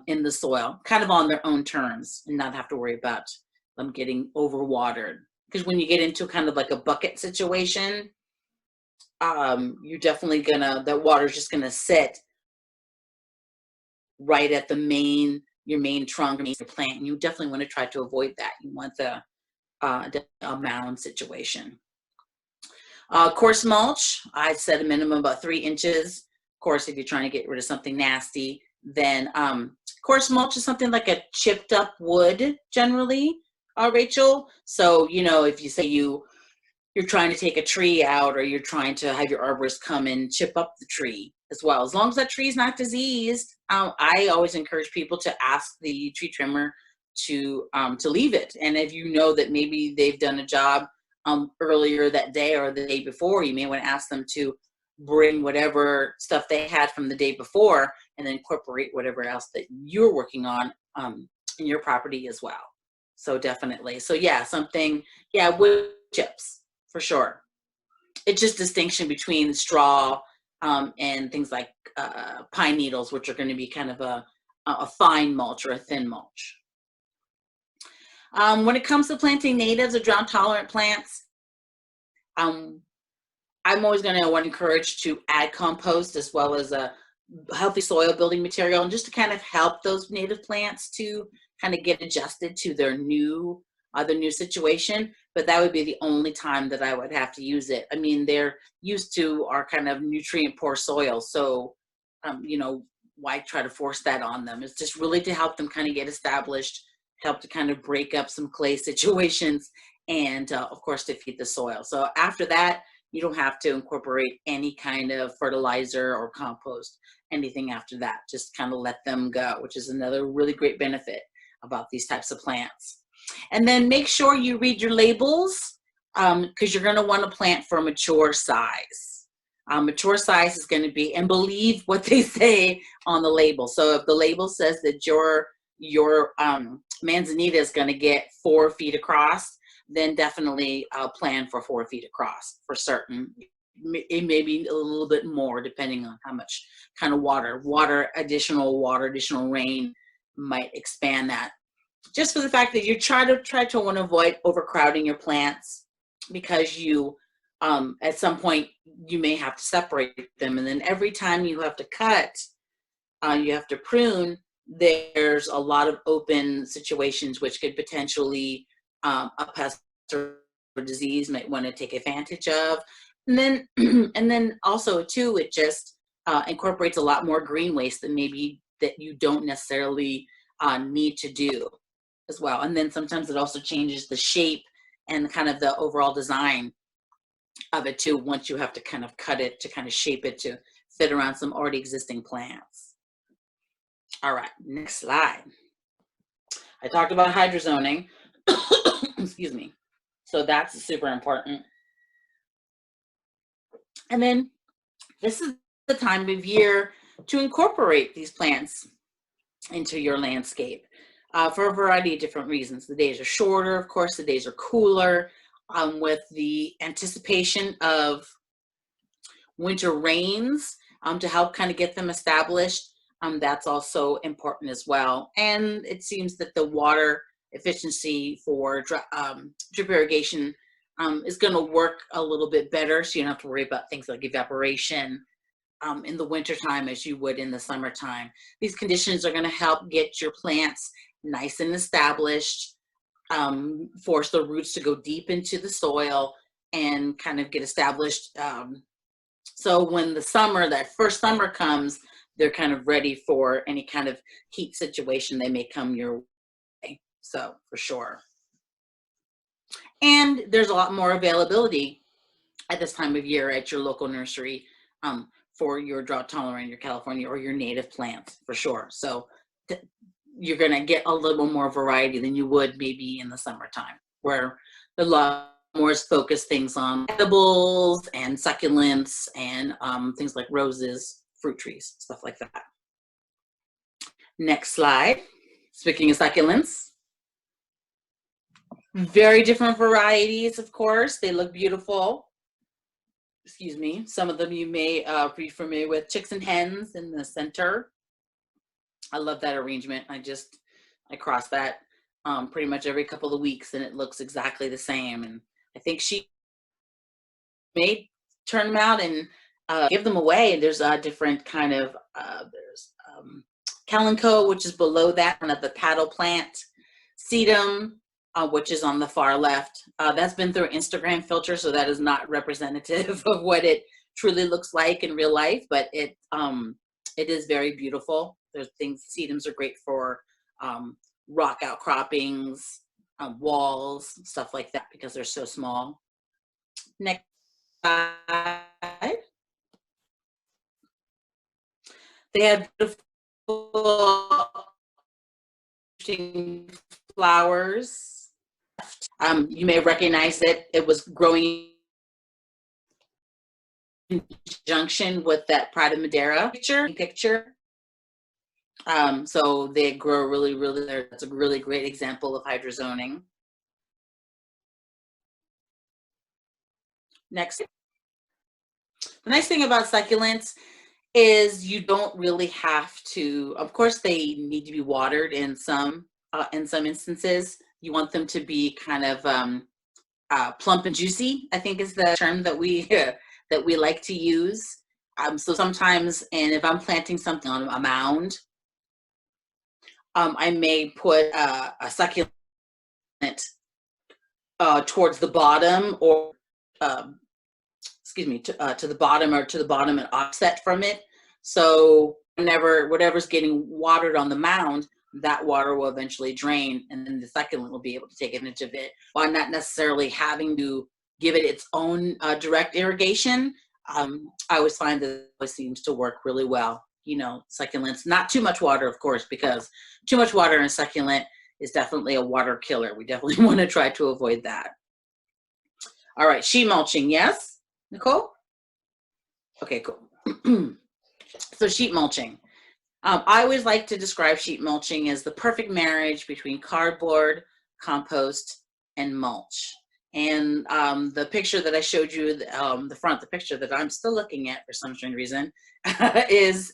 in the soil, kind of on their own terms, and not have to worry about them getting overwatered. Because when you get into kind of like a bucket situation, you're definitely that water's just gonna sit right at your main trunk of your plant, and you definitely want to try to avoid that. You want a mound situation. Coarse mulch, I said a minimum about 3 inches. Of course, if you're trying to get rid of something nasty, then coarse mulch is something like a chipped up wood generally, Rachel. So, you know, if you say you're trying to take a tree out, or you're trying to have your arborist come and chip up the tree as well, as long as that tree is not diseased, I always encourage people to ask the tree trimmer to leave it. And if you know that maybe they've done a job earlier that day or the day before, you may want to ask them to bring whatever stuff they had from the day before and then incorporate whatever else that you're working on in your property as well. So definitely. So yeah, wood chips for sure. It's just distinction between straw and things like pine needles, which are going to be kind of a fine mulch or a thin mulch. When it comes to planting natives or drought tolerant plants, I'm always going to want to encourage to add compost as well as a healthy soil building material, and just to kind of help those native plants to kind of get adjusted to their new situation. But that would be the only time that I would have to use it. I mean, they're used to our kind of nutrient poor soil, so you know, why try to force that on them? It's just really to help them kind of get established, help to kind of break up some clay situations, and of course to feed the soil. So after that, you don't have to incorporate any kind of fertilizer or compost, anything after that. Just kind of let them go, which is another really great benefit about these types of plants. And then make sure you read your labels, because you're going to want to plant for a mature size. Mature size is going to be, and believe what they say on the label. So if the label says that your manzanita is going to get 4 feet across, then definitely plan for 4 feet across for certain. It may be a little bit more depending on how much kind of additional rain might expand that. Just for the fact that you try to want to avoid overcrowding your plants, because you at some point you may have to separate them, and then every time you have to cut, you have to prune, there's a lot of open situations which could potentially a pest or disease might want to take advantage of. And then and then also too, it just incorporates a lot more green waste that maybe that you don't necessarily need to do as well. And then sometimes it also changes the shape and kind of the overall design of it too, once you have to kind of cut it to kind of shape it to fit around some already existing plants. All right, next slide. I talked about hydrozoning. Excuse me. So that's super important. And then this is the time of year to incorporate these plants into your landscape for a variety of different reasons. The days are shorter, of course, the days are cooler. With the anticipation of winter rains to help kind of get them established, that's also important as well. And it seems that the water efficiency for drip irrigation is going to work a little bit better, so you don't have to worry about things like evaporation in the wintertime as you would in the summertime. These conditions are going to help get your plants nice and established, force the roots to go deep into the soil and kind of get established. So when the summer, that first summer comes, they're kind of ready for any kind of heat situation that may come your way. So for sure. And there's a lot more availability at this time of year at your local nursery for your drought tolerant, your California or your native plants for sure. So you're going to get a little more variety than you would maybe in the summertime, where a lot more is focused things on edibles and succulents and things like roses, fruit trees, stuff like that. Next slide. Speaking of succulents, very different varieties, of course. They look beautiful. Excuse me. Some of them you may be familiar with. Chicks and hens in the center. I love that arrangement. I cross that pretty much every couple of weeks, and it looks exactly the same. And I think she may turn them out and give them away. And there's a different kind of, there's calico, which is below that, one of the paddle plant, sedum, which is on the far left. That's been through an Instagram filter, so that is not representative of what it truly looks like in real life, but it is very beautiful. There's things, sedums are great for rock outcroppings, walls, stuff like that, because they're so small. Next slide. They have beautiful flowers. You may recognize it. It was growing in conjunction with that Pride of Madera picture. So they grow really, really, that's a really great example of hydrozoning. Next. The nice thing about succulents is you don't really have to, of course they need to be watered in some instances. You want them to be kind of plump and juicy, I think is the term that we that we like to use. So sometimes, and if I'm planting something on a mound, I may put a succulent towards the bottom, or excuse me, to the bottom, or to the bottom and offset from it. So whatever's getting watered on the mound, that water will eventually drain, and then the succulent will be able to take advantage of it while not necessarily having to give it its own direct irrigation. I always find that it seems to work really well. You know, succulents, not too much water, of course, because too much water in a succulent is definitely a water killer. We definitely want to try to avoid that. All right, sheet mulching, yes, Nicole? Okay, cool. So sheet mulching. I always like to describe sheet mulching as the perfect marriage between cardboard, compost, and mulch. And the picture that I showed you, the picture that I'm still looking at for some strange reason, is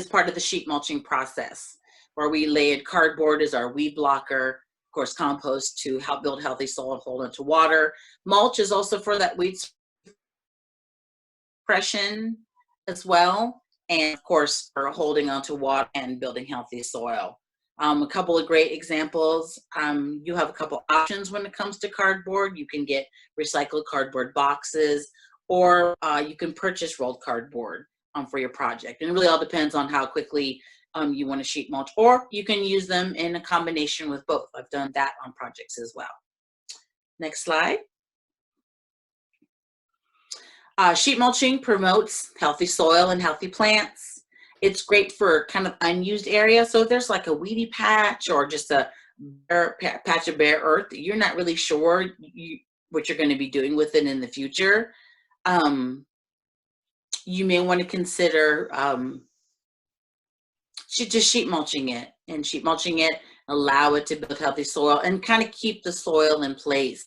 part of the sheet mulching process, where we laid cardboard as our weed blocker, of course, compost to help build healthy soil and hold onto water. Mulch is also for that weed suppression as well, and of course for holding onto water and building healthy soil. A couple of great examples. You have a couple options when it comes to cardboard. You can get recycled cardboard boxes, or you can purchase rolled cardboard for your project. And it really all depends on how quickly you want to sheet mulch, or you can use them in a combination with both. I've done that on projects as well. Next slide. Sheet mulching promotes healthy soil and healthy plants. It's great for kind of unused areas. So if there's like a weedy patch or just a bare patch of bare earth that you're not really sure what you're going to be doing with it in the future, you may want to consider just sheet mulching it. And sheet mulching it, allow it to build healthy soil and kind of keep the soil in place.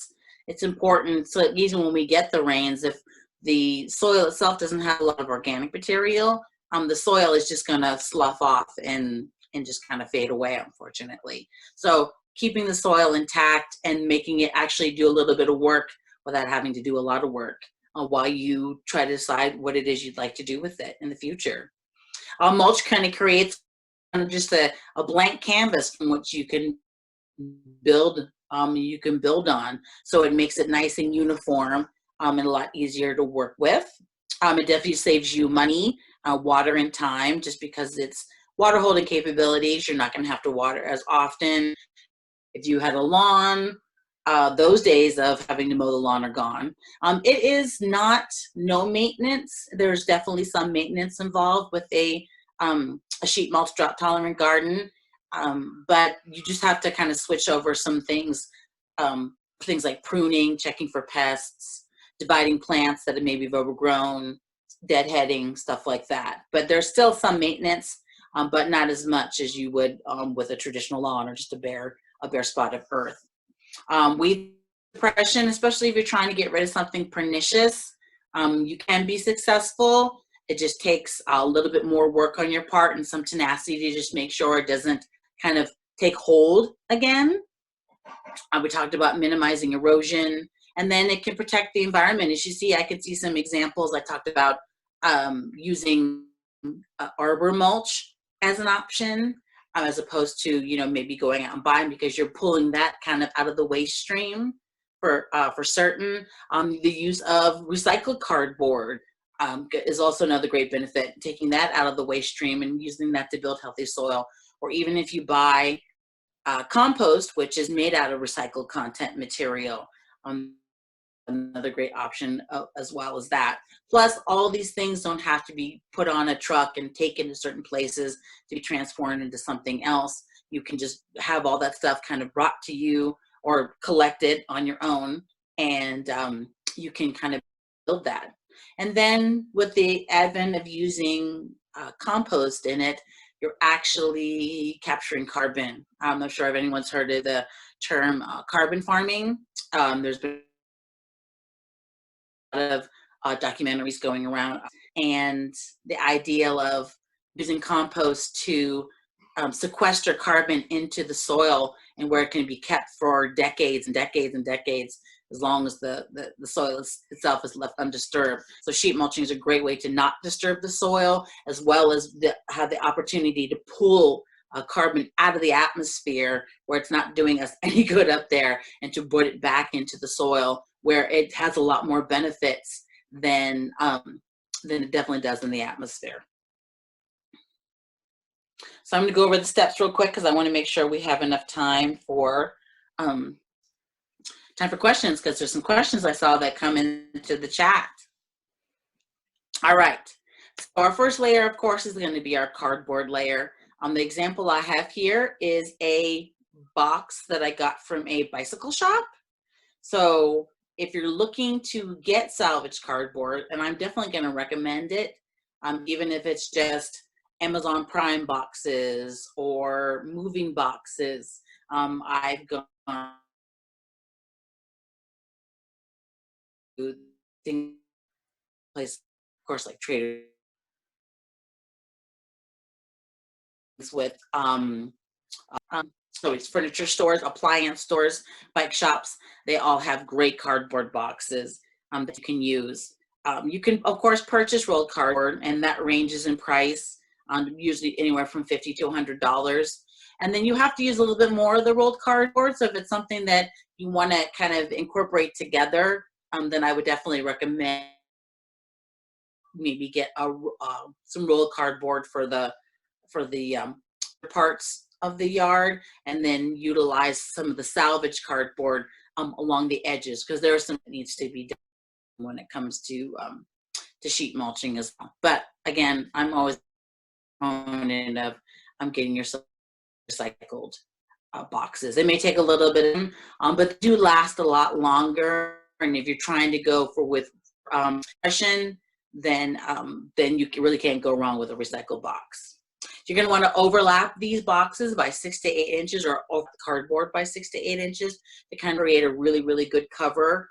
It's important, so even when we get the rains, if the soil itself doesn't have a lot of organic material, the soil is just going to slough off and just kind of fade away, unfortunately. So keeping the soil intact and making it actually do a little bit of work without having to do a lot of work while you try to decide what it is you'd like to do with it in the future. Mulch kind of creates just a blank canvas from which you can build on. So it makes it nice and uniform and a lot easier to work with. It definitely saves you money, water, and time, just because it's water holding capabilities. You're not going to have to water as often. If you had a lawn, those days of having to mow the lawn are gone. It is not no maintenance. There's definitely some maintenance involved with a sheet mulch drought tolerant garden, but you just have to kind of switch over some things, things like pruning, checking for pests, dividing plants that maybe have overgrown, deadheading, stuff like that. But there's still some maintenance, but not as much as you would with a traditional lawn or just a bare spot of earth. Weed suppression, especially if you're trying to get rid of something pernicious, you can be successful. It just takes a little bit more work on your part and some tenacity to just make sure it doesn't kind of take hold again. We talked about minimizing erosion, and then it can protect the environment. As you see, I could see some examples. I talked about using arbor mulch as an option, as opposed to, maybe going out and buying, because you're pulling that kind of out of the waste stream for certain. The use of recycled cardboard is also another great benefit, taking that out of the waste stream and using that to build healthy soil. Or even if you buy compost, which is made out of recycled content material, another great option as well as that. Plus, all these things don't have to be put on a truck and taken to certain places to be transformed into something else. You can just have all that stuff kind of brought to you or collected on your own, and you can kind of build that. And then with the advent of using compost in it, you're actually capturing carbon. I'm not sure if anyone's heard of the term carbon farming. There's been a lot of documentaries going around, and the ideal of using compost to sequester carbon into the soil, and where it can be kept for decades and decades and decades. as long as the soil itself is left undisturbed. So sheet mulching is a great way to not disturb the soil, as well as have the opportunity to pull carbon out of the atmosphere where it's not doing us any good up there, and to put it back into the soil where it has a lot more benefits than it definitely does in the atmosphere. So I'm going to go over the steps real quick because I want to make sure we have enough time for questions, because there's some questions I saw that come into the chat. All right. So our first layer, of course, is going to be our cardboard layer. The example I have here is a box that I got from a bicycle shop. So if you're looking to get salvage cardboard, and I'm definitely going to recommend it, even if it's just Amazon Prime boxes or moving boxes. I've gone to things, place, of course, like Trader with so it's furniture stores, appliance stores, bike shops. They all have great cardboard boxes that you can use. You can, of course, purchase rolled cardboard, and that ranges in price, usually anywhere from $50 to $100. And then you have to use a little bit more of the rolled cardboard. So if it's something that you want to kind of incorporate together, then I would definitely recommend maybe get some rolled cardboard for the parts of the yard, and then utilize some of the salvage cardboard along the edges, because there are some that needs to be done when it comes to sheet mulching as well. But again, I'm always proponent of getting yourself recycled boxes. It may take a little bit, but do last a lot longer. And if you're trying to go with fashion, then you really can't go wrong with a recycled box. You're going to want to overlap these boxes by 6 to 8 inches, or over the cardboard by 6 to 8 inches, to kind of create a really, really good cover.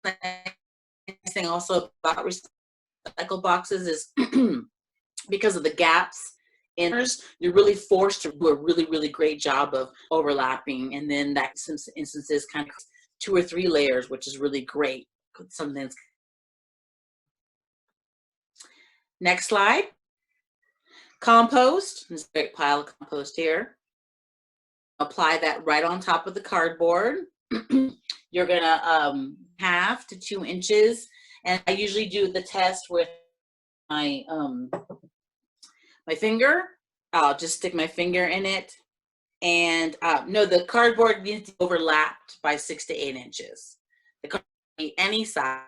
The nice thing also about recycled boxes is because of the gaps in yours, you're really forced to do a really, really great job of overlapping, and then that instances kind of 2 or 3 layers, which is really great. Something. Next slide. Compost. There's a big pile of compost here. Apply that right on top of the cardboard. You're gonna 1/2 to 2 inches, and I usually do the test with my my finger. I'll just stick my finger in it, and no, the cardboard needs to be overlapped by 6 to 8 inches. The cardboard can be any size.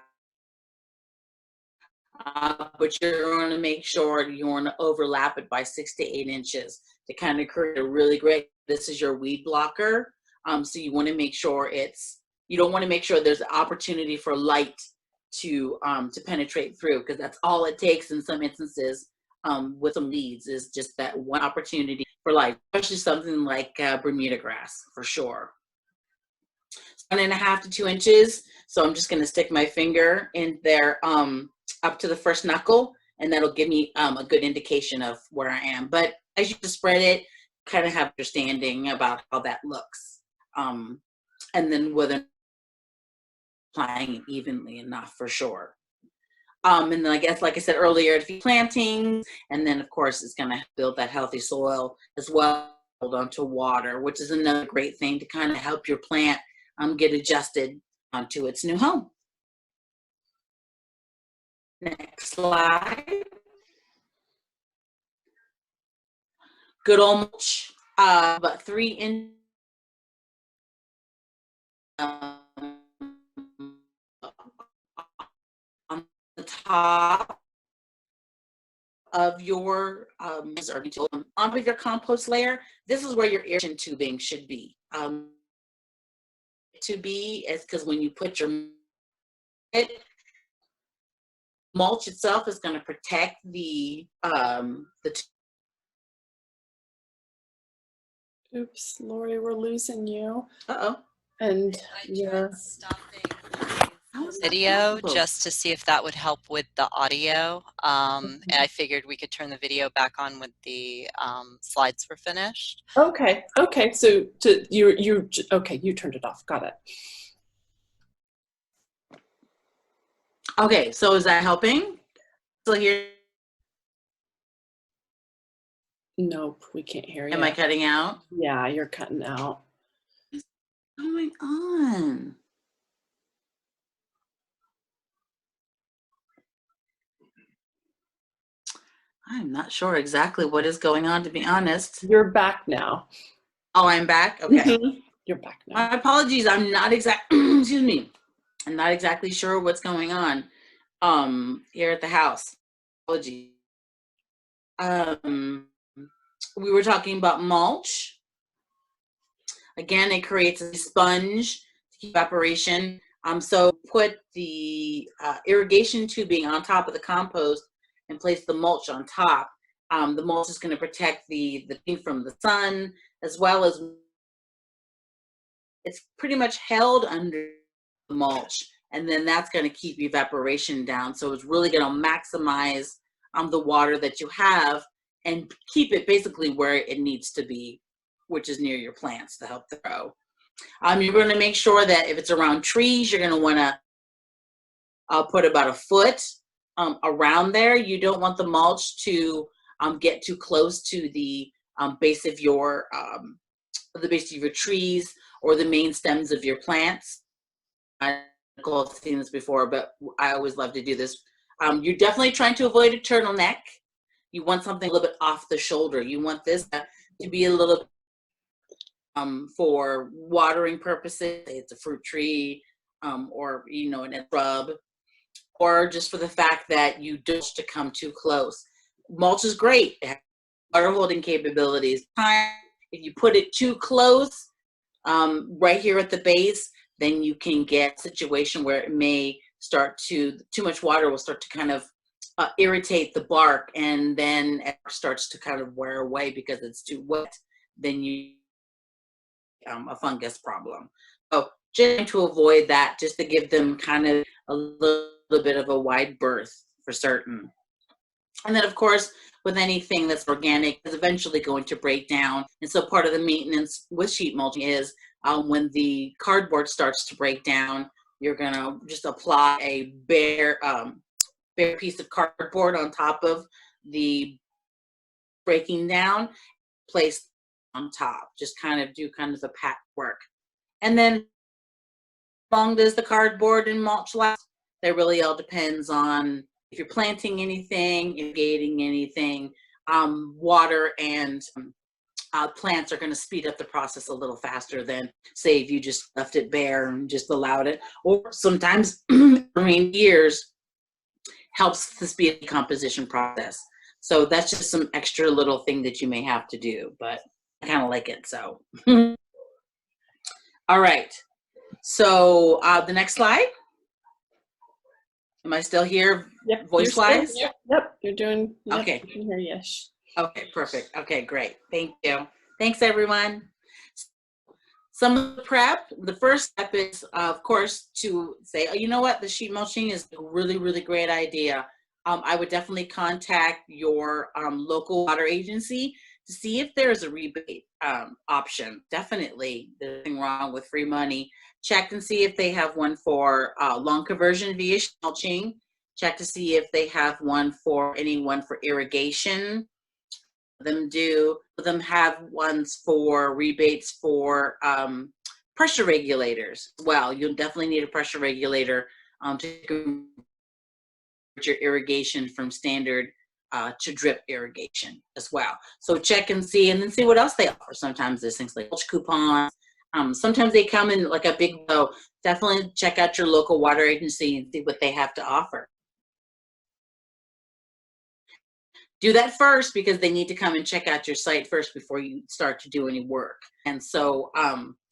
But you're going to make sure you want to overlap it by 6 to 8 inches to kind of create a really great, this is your weed blocker. So you want to make sure you don't want to make sure there's an opportunity for light to penetrate through, because that's all it takes in some instances with some weeds, is just that one opportunity for light, especially something like Bermuda grass, for sure. 1.5 to 2 inches. So I'm just going to stick my finger in there up to the first knuckle, and that'll give me a good indication of where I am. But as you spread it, kind of have understanding about how that looks, and then whether applying it evenly enough, for sure. And then I guess, like I said earlier, if you're planting, and then of course it's going to build that healthy soil as well. Hold on to water, which is another great thing to kind of help your plant get adjusted to its new home. Next slide. Good old mulch, about 3 inches on the top of your of your compost layer. This is where your irrigation tubing should be. Because when you put your mulch itself is going to protect the Oops, Lori, we're losing you. Uh-oh. And yeah. Video just to see if that would help with the audio. And I figured we could turn the video back on when the slides were finished. Okay. So you turned it off. Got it. Okay, so is that helping? Still here? Nope, we can't hear you. Am I cutting out? Yeah, you're cutting out. What's going on? I'm not sure exactly what is going on, to be honest. You're back now. Oh, I'm back? Okay. You're back now. My apologies. I'm not excuse me. I'm not exactly sure what's going on here at the house. Apologies. We were talking about mulch. Again, it creates a sponge to keep evaporation. So put the irrigation tubing on top of the compost and place the mulch on top. The mulch is going to protect the thing from the sun, as well as it's pretty much held under the mulch, and then that's going to keep evaporation down. So it's really going to maximize the water that you have and keep it basically where it needs to be, which is near your plants to help them grow. You're going to make sure that if it's around trees, you're going to want to put about a foot around there. You don't want the mulch to get too close to the base of your trees or the main stems of your plants. I've seen this before, but I always love to do this. You're definitely trying to avoid a turtleneck. You want something a little bit off the shoulder. You want this to be a little for watering purposes. It's a fruit tree, or an shrub, or just for the fact that you don't want to come too close. Mulch is great. It has water holding capabilities. If you put it too close, right here at the base, then you can get a situation where it may start too much water will start to kind of irritate the bark, and then it starts to kind of wear away because it's too wet. Then you a fungus problem. So just to avoid that, just to give them kind of a little bit of a wide berth for certain. And then of course, with anything that's organic, is eventually going to break down. And so part of the maintenance with sheet mulching is when the cardboard starts to break down, you're gonna just apply a bare piece of cardboard on top of the breaking down, place on top, just kind of do kind of a patchwork. And then how long does the cardboard and mulch last? That really all depends on if you're planting anything, irrigating anything. Water and plants are going to speed up the process a little faster than, say, if you just left it bare and just allowed it. Or sometimes rain years helps the speed of the decomposition process. So that's just some extra little thing that you may have to do, but I kind of like it. So, all right. So the next slide. Am I still here? Yep. Voice-wise? Yep. You're doing. Yep, okay. You can hear yes. Okay, perfect. Okay, great. Thank you. Thanks, everyone. Some of the prep, the first step is, of course, to say, oh, you know what, the sheet mulching is a really, really great idea. I would definitely contact your local water agency to see if there's a rebate option. Definitely, there's nothing wrong with free money. Check and see if they have one for lawn conversion via sheet mulching. Check to see if they have one for anyone for irrigation. Them have ones for rebates for pressure regulators. Well, you'll definitely need a pressure regulator to convert your irrigation from standard to drip irrigation as well. So check and see, and then see what else they offer. Sometimes there's things like mulch coupons. Sometimes they come in like a big, so definitely check out your local water agency and see what they have to offer. Do that first because they need to come and check out your site first before you start to do any work. And so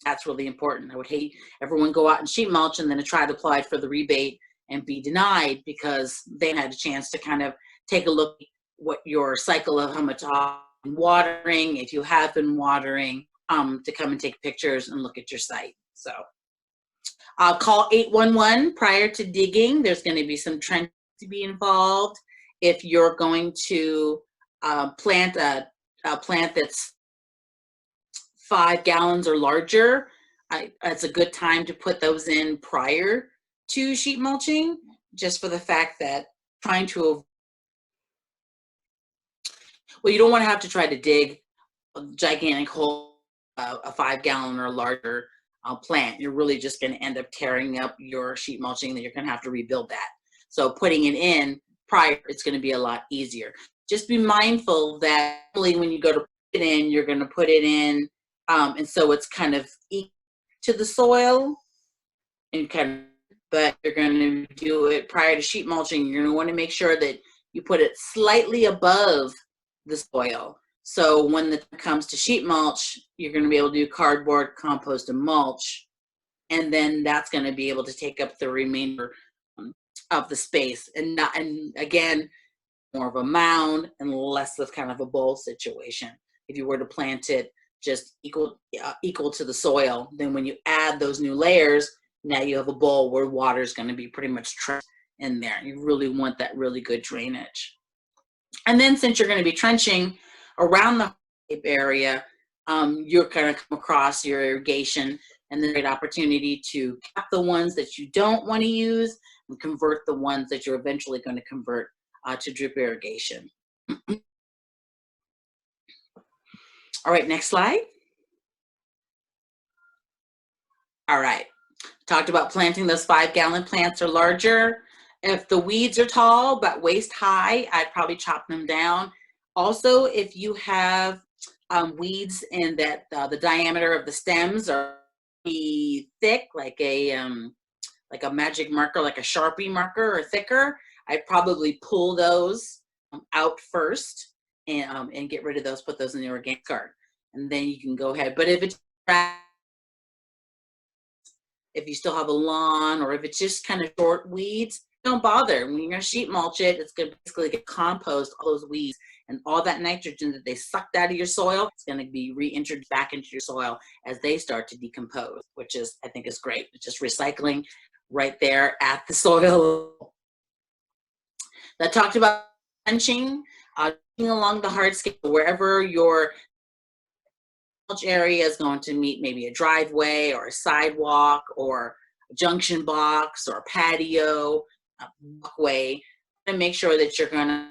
that's really important. I would hate everyone go out and sheet mulch and then try to apply for the rebate and be denied because they had a chance to kind of take a look at what your cycle of how much watering, if you have been watering, to come and take pictures and look at your site. So I'll call 811 prior to digging. There's going to be some trenching to be involved. If you're going to plant a plant that's 5 gallons or larger, it's a good time to put those in prior to sheet mulching just for the fact that trying to, well, you don't want to have to try to dig a gigantic hole, a 5-gallon or larger plant. You're really just going to end up tearing up your sheet mulching, that you're going to have to rebuild that. So putting it in prior, it's going to be a lot easier. Just be mindful that when you go to put it in, you're going to put it in, and so it's kind of equal to the soil, and but you're going to do it prior to sheet mulching. You're going to want to make sure that you put it slightly above the soil. So when it comes to sheet mulch, you're going to be able to do cardboard, compost, and mulch. And then that's going to be able to take up the remainder of the space. And again, more of a mound and less of kind of a bowl situation. If you were to plant it just equal to the soil, then when you add those new layers, now you have a bowl where water is going to be pretty much trapped in there. You really want that really good drainage. And then since you're going to be trenching around the area, you're going to come across your irrigation, and then a great opportunity to cap the ones that you don't want to use and convert the ones that you're eventually going to convert to drip irrigation. All right, next slide. All right, talked about planting those 5-gallon plants or larger. If the weeds are tall but waist high, I'd probably chop them down. Also, if you have weeds in that the diameter of the stems are pretty thick, like a magic marker, like a Sharpie marker or thicker, I'd probably pull those out first and get rid of those, put those in the organic cart, and then you can go ahead. But if you still have a lawn, or if it's just kind of short weeds, don't bother. When you're going to sheet mulch it, it's going to basically get compost all those weeds, and all that nitrogen that they sucked out of your soil, it's going to be reintroduced back into your soil as they start to decompose, which is, I think, is great. It's just recycling right there at the soil. That talked about trenching along the hardscape, wherever your mulch area is going to meet, maybe a driveway or a sidewalk or a junction box or a patio, a walkway, and make sure that you're going to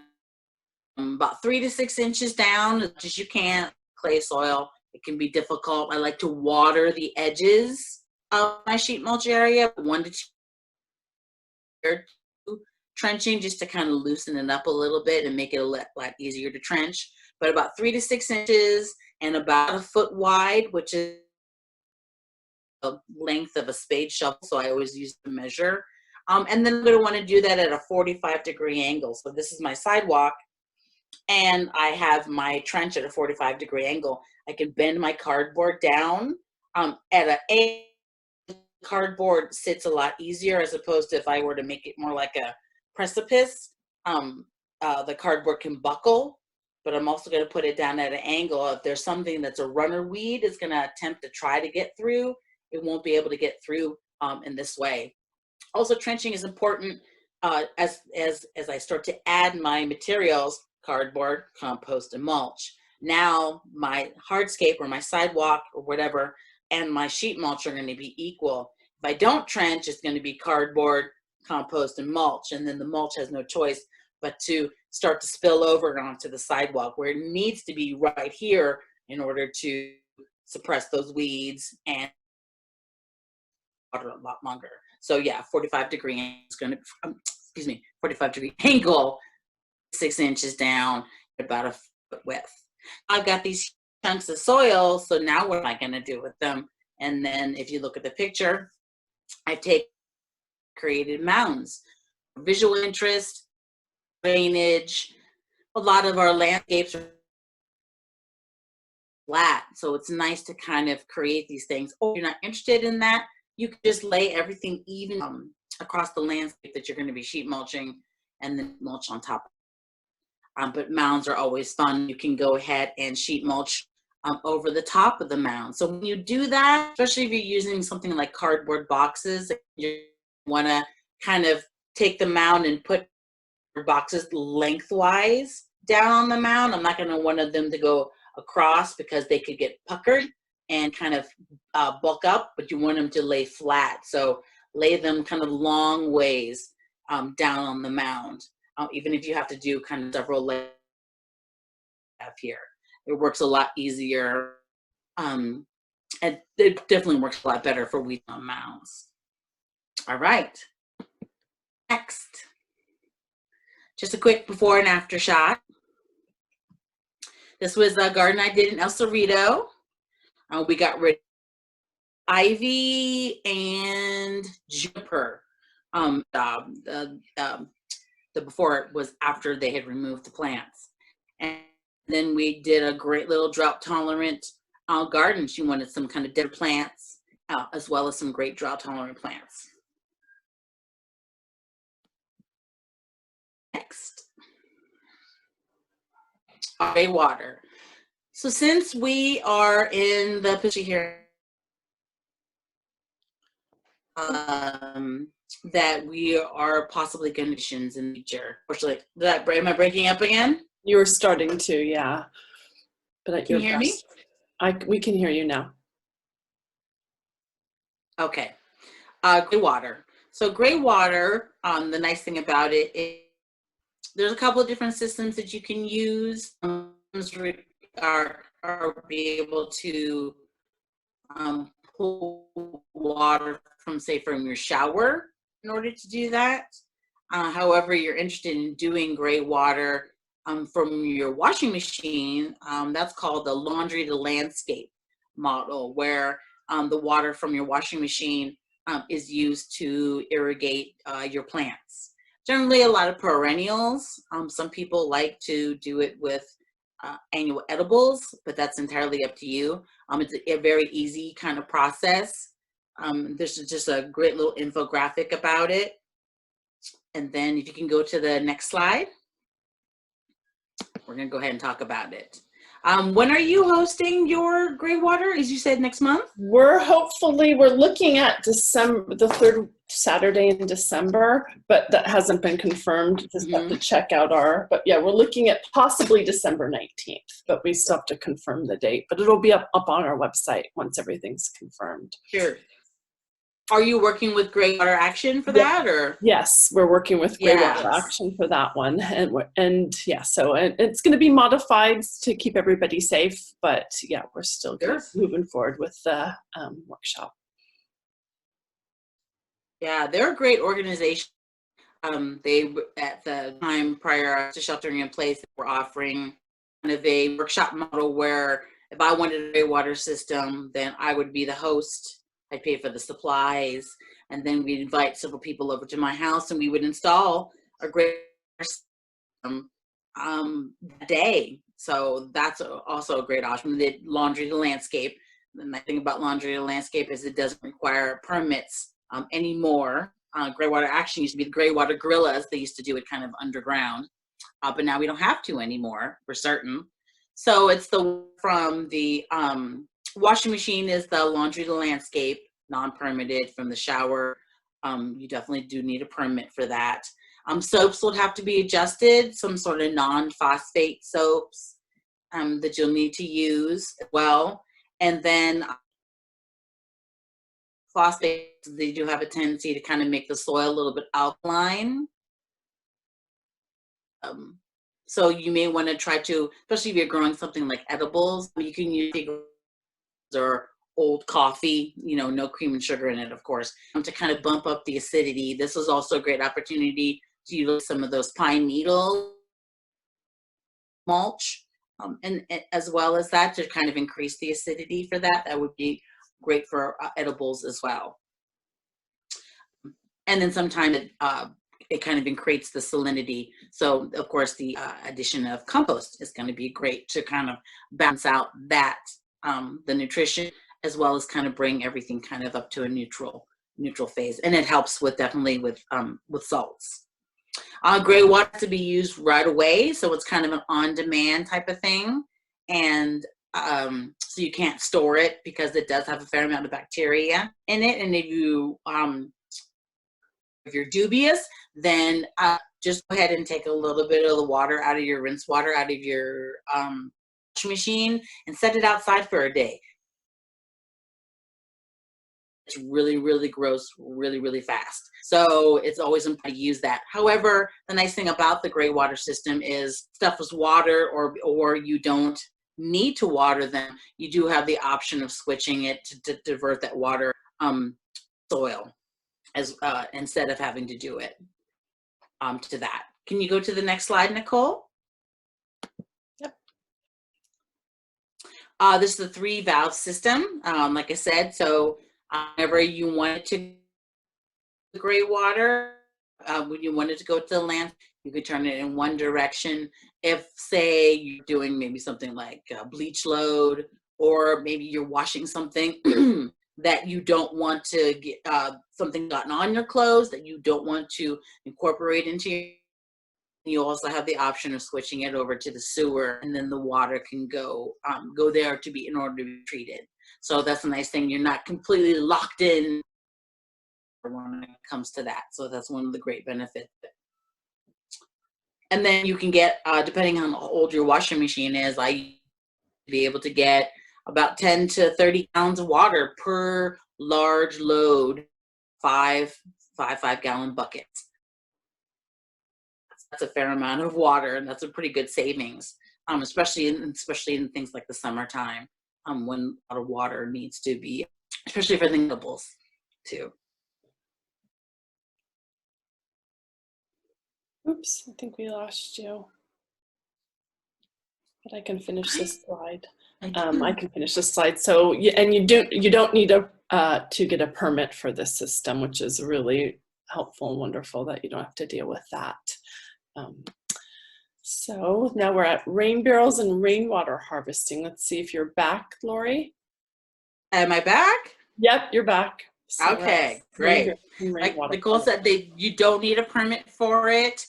about 3 to 6 inches down as much as you can. Clay soil, it can be difficult. I like to water the edges of my sheet mulch area, 1 to 2 trenching, just to kind of loosen it up a little bit and make it a lot easier to trench. But about 3 to 6 inches and about 1 foot wide, which is the length of a spade shovel. So I always use the measure. And then I'm going to want to do that at a 45-degree angle. So this is my sidewalk, and I have my trench at a 45-degree angle. I can bend my cardboard down at a cardboard sits a lot easier, as opposed to if I were to make it more like a precipice, the cardboard can buckle. But I'm also going to put it down at an angle. If there's something that's a runner weed is going to attempt to try to get through, it won't be able to get through in this way. Also, trenching is important as I start to add my materials, cardboard, compost, and mulch. Now my hardscape or my sidewalk or whatever and my sheet mulch are going to be equal. If I don't trench, it's going to be cardboard, compost, and mulch, and then the mulch has no choice but to start to spill over onto the sidewalk, where it needs to be right here in order to suppress those weeds and water a lot longer. So yeah, 45-degree is going to, 45-degree angle, 6 inches down, about 1 foot width. I've got these chunks of soil, so now what am I going to do with them? And then if you look at the picture, I've created mounds. Visual interest, drainage. A lot of our landscapes are flat, so it's nice to kind of create these things. Or if you're not interested in that, you can just lay everything even across the landscape that you're going to be sheet mulching, and then mulch on top. But mounds are always fun. You can go ahead and sheet mulch over the top of the mound. So when you do that, especially if you're using something like cardboard boxes, you want to kind of take the mound and put your boxes lengthwise down on the mound. I'm not going to want them to go across because they could get puckered and kind of bulk up, but you want them to lay flat. So lay them kind of long ways down on the mound, even if you have to do kind of several layers up here. It works a lot easier, and it definitely works a lot better for weeds on mounds. All right, next, just a quick before and after shot. This was a garden I did in El Cerrito. We got rid of ivy and juniper. The before it was after they had removed the plants. And then we did a great little drought tolerant garden. She wanted some kind of dead plants as well as some great drought tolerant plants. Next, gray water. So since we are in the picture here, that we are possibly conditions in the future. Unfortunately, am I breaking up again? You were starting to, yeah. But Can you hear me? We can hear you now. Okay. Gray water. So gray water, the nice thing about it is there's a couple of different systems that you can use. Are be able to pull water from, say, from your shower in order to do that. However, you're interested in doing gray water from your washing machine, that's called the laundry to landscape model, where the water from your washing machine is used to irrigate your plants. Generally, a lot of perennials. Some people like to do it with annual edibles, but that's entirely up to you. It's a very easy kind of process. There's just a great little infographic about it. And then if you can go to the next slide, we're gonna go ahead and talk about it. When are you hosting your gray water? As you said, next month? We're looking at December, the third Saturday in December, but that hasn't been confirmed. Just have to check out but yeah, we're looking at possibly December 19th, but we still have to confirm the date, but it'll be up on our website once everything's confirmed. Sure. Are you working with Gray Water Action for that, or? Yes, we're working with Gray Water Action for that one, and yeah, so it's going to be modified to keep everybody safe, but yeah, we're still moving forward with the workshop. Yeah, they're a great organization. They, at the time prior to sheltering in place, were offering kind of a workshop model where if I wanted a gray water system, then I would be the host. I'd pay for the supplies, and then we'd invite several people over to my house, and we would install a gray system that day. So that's also a great option. We did laundry to landscape. The nice thing about laundry to landscape is it doesn't require permits anymore. Gray Water Action used to be the Gray Water Gorillas. They used to do it kind of underground, but now we don't have to anymore, for certain. So it's from the washing machine is the laundry to landscape, non-permitted. From the shower, you definitely do need a permit for that. Soaps will have to be adjusted, some sort of non-phosphate soaps that you'll need to use as well. And then phosphates, they do have a tendency to kind of make the soil a little bit alkaline. So you may want to try to, especially if you're growing something like edibles, you can use or old coffee, no cream and sugar in it, of course, to kind of bump up the acidity. This is also a great opportunity to use some of those pine needle mulch, and as well as that, to kind of increase the acidity for that. That would be great for edibles as well. And then sometimes it kind of increases the salinity. So of course the addition of compost is going to be great to kind of balance out that the nutrition, as well as kind of bring everything kind of up to a neutral phase. And it helps definitely with salts. Gray water to be used right away, so it's kind of an on-demand type of thing, and so you can't store it because it does have a fair amount of bacteria in it. And if you're dubious, then just go ahead and take a little bit of the water out of your rinse water out of your washing machine and set it outside for a day. It's really, really gross, really, really fast. So it's always important to use that. However, the nice thing about the gray water system is stuff is water or you don't need to water them. You do have the option of switching it to divert that water soil as instead of having to do it to that. Can you go to the next slide, Nicole? Yep. This is the 3-valve system, like I said. So whenever you wanted to gray water, when you wanted to go to the land, you could turn it in one direction. If, say, you're doing maybe something like a bleach load, or maybe you're washing something that you don't want to get something gotten on your clothes that you don't want to incorporate into your, you also have the option of switching it over to the sewer, and then the water can go there to be in order to be treated. So that's a nice thing. You're not completely locked in when it comes to that. So that's one of the great benefits. And then you can get, depending on how old your washing machine is, I be able to get about 10 to 30 gallons of water per large load, 5-gallon buckets. That's a fair amount of water, and that's a pretty good savings, especially in things like the summertime, when a lot of water needs to be, especially for the nibbles too. Oops, I think we lost you. But I can finish this slide. I can finish this slide. So, and you don't need to get a permit for this system, which is really helpful and wonderful that you don't have to deal with that. So now we're at rain barrels and rainwater harvesting. Let's see if you're back, Lori. Am I back? Yep, you're back. So okay, great. Like Nicole said, you don't need a permit for it.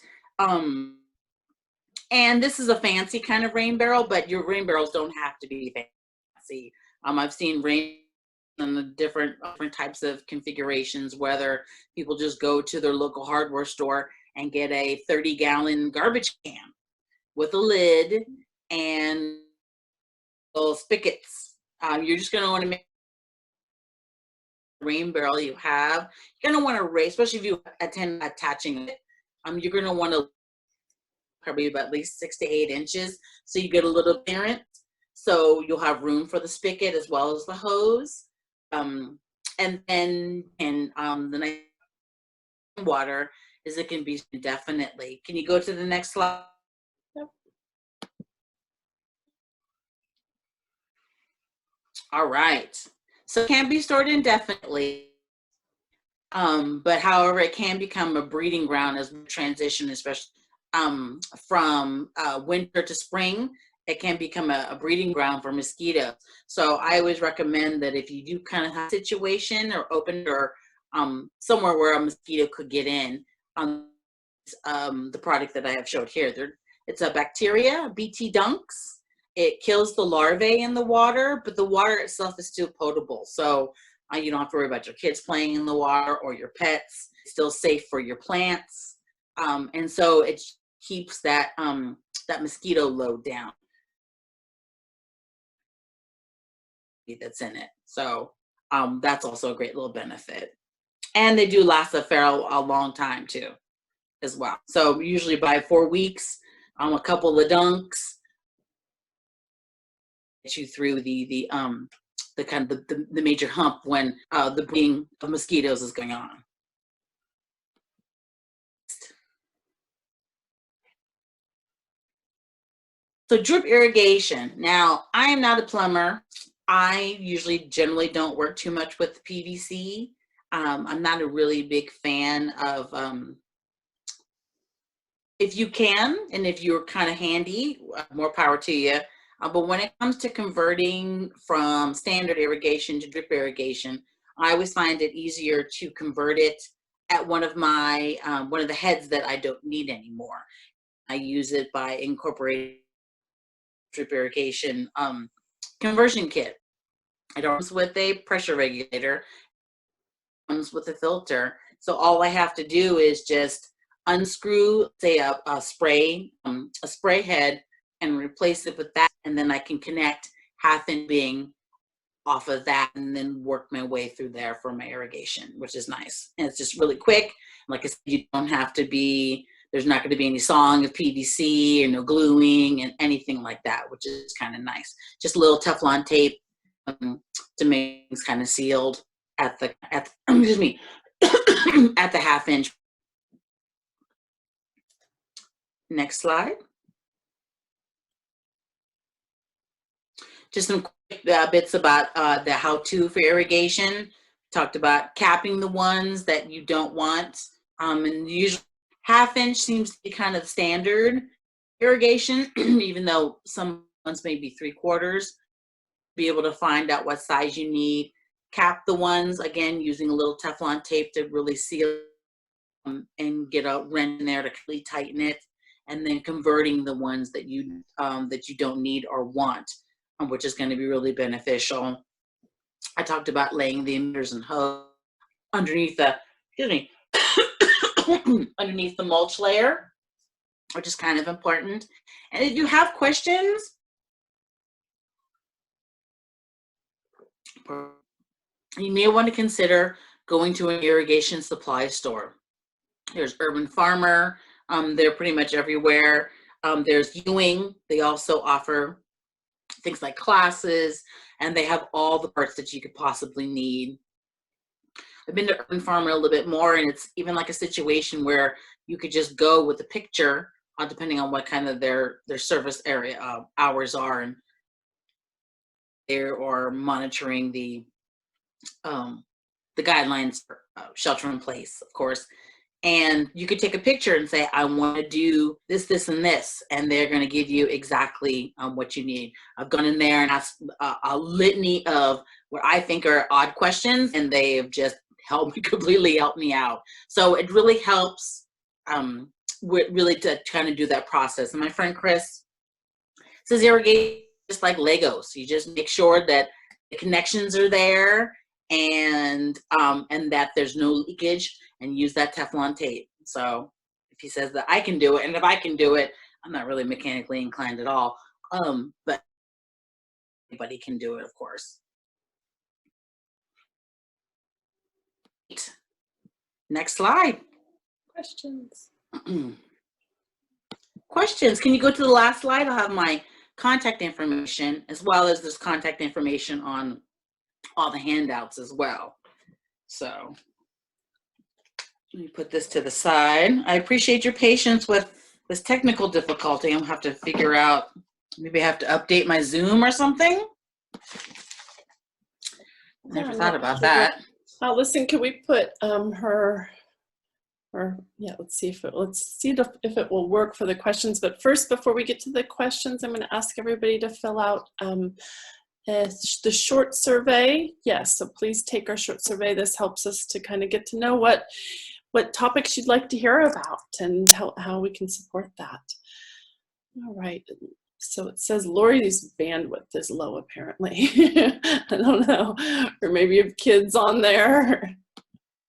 And this is a fancy kind of rain barrel, but your rain barrels don't have to be fancy. I've seen rain in the different types of configurations, whether people just go to their local hardware store and get a 30-gallon garbage can with a lid and little spigots. You're just going to want to make rain barrel you have. You're going to want to raise, especially if you intend attaching it. You're going to want to probably about at least 6 to 8 inches, so you get a little clearance. So you'll have room for the spigot as well as the hose. And then the nice water is it can be indefinitely. Can you go to the next slide? Yep. All right. So it can be stored indefinitely, but however, it can become a breeding ground as we transition, especially from winter to spring. It can become a breeding ground for mosquitoes. So I always recommend that if you do kind of have a situation or open or somewhere where a mosquito could get in, the product that I have showed here, it's a bacteria, BT dunks. It kills the larvae in the water, but the water itself is still potable. So you don't have to worry about your kids playing in the water or your pets. It's still safe for your plants. And so it keeps that mosquito load down that's in it. So that's also a great little benefit. And they do last a long time too, as well. So usually by 4 weeks, a couple of dunks get you through the kind of the major hump when the breeding of mosquitoes is going on. So drip irrigation. Now, I am not a plumber. I generally don't work too much with PVC. I'm not a really big fan of, if you can, and if you're kind of handy, more power to you. But when it comes to converting from standard irrigation to drip irrigation, I always find it easier to convert it at one of the heads that I don't need anymore. I use it by incorporating drip irrigation conversion kit. It comes with a pressure regulator, comes with a filter. So all I have to do is just unscrew, say, a spray head and replace it with that, and then I can connect 1/2 inch being off of that and then work my way through there for my irrigation, which is nice. And it's just really quick. Like I said, you don't have to be, there's not going to be any sawing of PVC or no gluing and anything like that, which is kind of nice. Just a little Teflon tape to make things kind of sealed at the excuse me, at the 1/2 inch. Next slide. Just some quick bits about the how-to for irrigation. Talked about capping the ones that you don't want. And usually 1/2 inch seems to be kind of standard irrigation, even though some ones may be 3/4. Be able to find out what size you need. Cap the ones, again, using a little Teflon tape to really seal and get a wrench in there to really tighten it. And then converting the ones that you don't need or want, which is going to be really beneficial. I talked about laying the emitters and hose underneath the, underneath the mulch layer, which is kind of important. And if you have questions, you may want to consider going to an irrigation supply store. There's Urban Farmer. They're pretty much everywhere. There's Ewing. They also offer things like classes, and they have all the parts that you could possibly need. I've been to Urban Farmer a little bit more, and it's even like a situation where you could just go with a picture, depending on what kind of their service area hours are, and or monitoring the guidelines for shelter in place, of course. And you could take a picture and say, I want to do this, this, and this. And they're going to give you exactly what you need. I've gone in there and asked a litany of what I think are odd questions, and they have just completely helped me out. So it really helps really to kind of do that process. And my friend Chris says irrigation is just like Legos. You just make sure that the connections are there and that there's no leakage, and use that Teflon tape. So if he says that I can do it, and if I can do it, I'm not really mechanically inclined at all, but anybody can do it, of course. Next slide. Questions. Questions. Can you go to the last slide? I'll have my contact information, as well as this contact information on all the handouts as well. So let me put this to the side. I appreciate your patience with this technical difficulty. I'm gonna have to figure out, maybe I have to update my Zoom or something. Never thought about that. Listen, can we put let's see if it will work for the questions. But first, before we get to the questions, I'm going to ask everybody to fill out the short survey. Yes, so please take our short survey. This helps us to kind of get to know what topics you'd like to hear about and how we can support that. All right. So it says Lori's bandwidth is low, apparently. I don't know. Or maybe you have kids on there.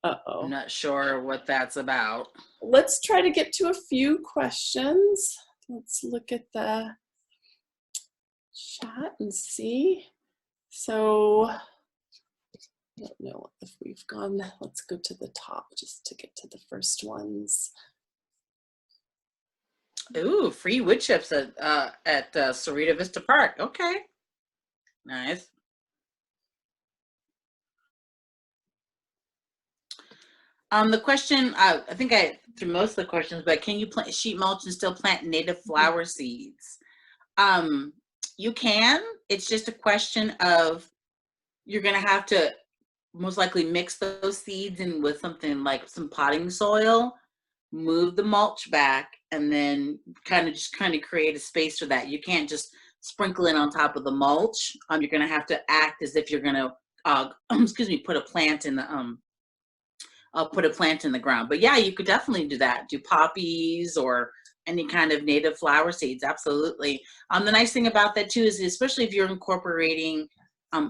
Uh-oh. I'm not sure what that's about. Let's try to get to a few questions. Let's look at the chat and see. So, I don't know if we've gone. Let's go to the top just to get to the first ones. Ooh, free wood chips at Cerrito Vista Park. Okay, nice. The question, I think I threw most of the questions, but can you plant sheet mulch and still plant native flower seeds? You can. It's just a question of you're going to have to most likely mix those seeds in with something like some potting soil, move the mulch back, and then kind of create a space for that. You can't just sprinkle it on top of the mulch. You're going to have to act as if you're going to, put a plant in the ground. But yeah, you could definitely do that. Do poppies or any kind of native flower seeds. Absolutely. The nice thing about that too is, especially if you're incorporating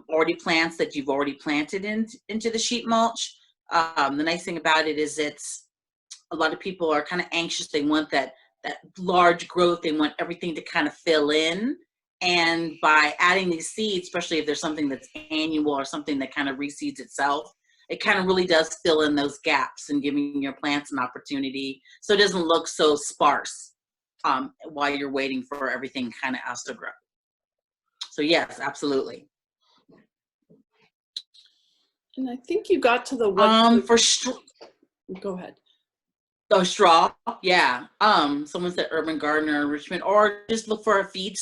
already plants that you've already planted into the sheet mulch. The nice thing about it is a lot of people are kind of anxious. They want that large growth. They want everything to kind of fill in. And by adding these seeds, especially if there's something that's annual or something that kind of reseeds itself, it kind of really does fill in those gaps and giving your plants an opportunity so it doesn't look so sparse while you're waiting for everything kind of else to grow. So yes, absolutely. And I think you got to the one. Go ahead. Oh, straw, yeah. Someone said urban gardener enrichment, or just look for a feed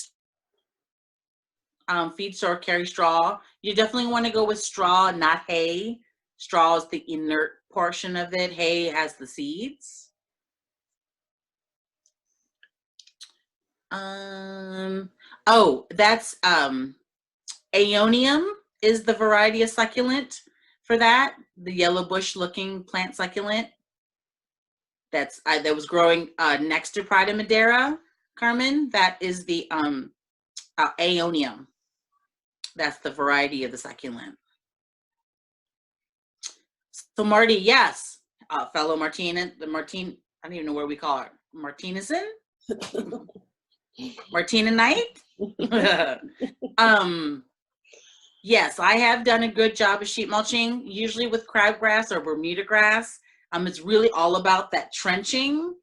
store, carry straw. You definitely want to go with straw, not hay. Straw is the inert portion of it. Hay has the seeds. Oh, that's Aeonium is the variety of succulent for that. The yellow bush looking plant succulent. That was growing next to Pride of Madera, Carmen. That is the Aeonium. That's the variety of the succulent. So Marty, yes, fellow I don't even know where we call it, Martinezan? Martinanite? Yes, I have done a good job of sheet mulching, usually with crabgrass or Bermuda grass. It's really all about that trenching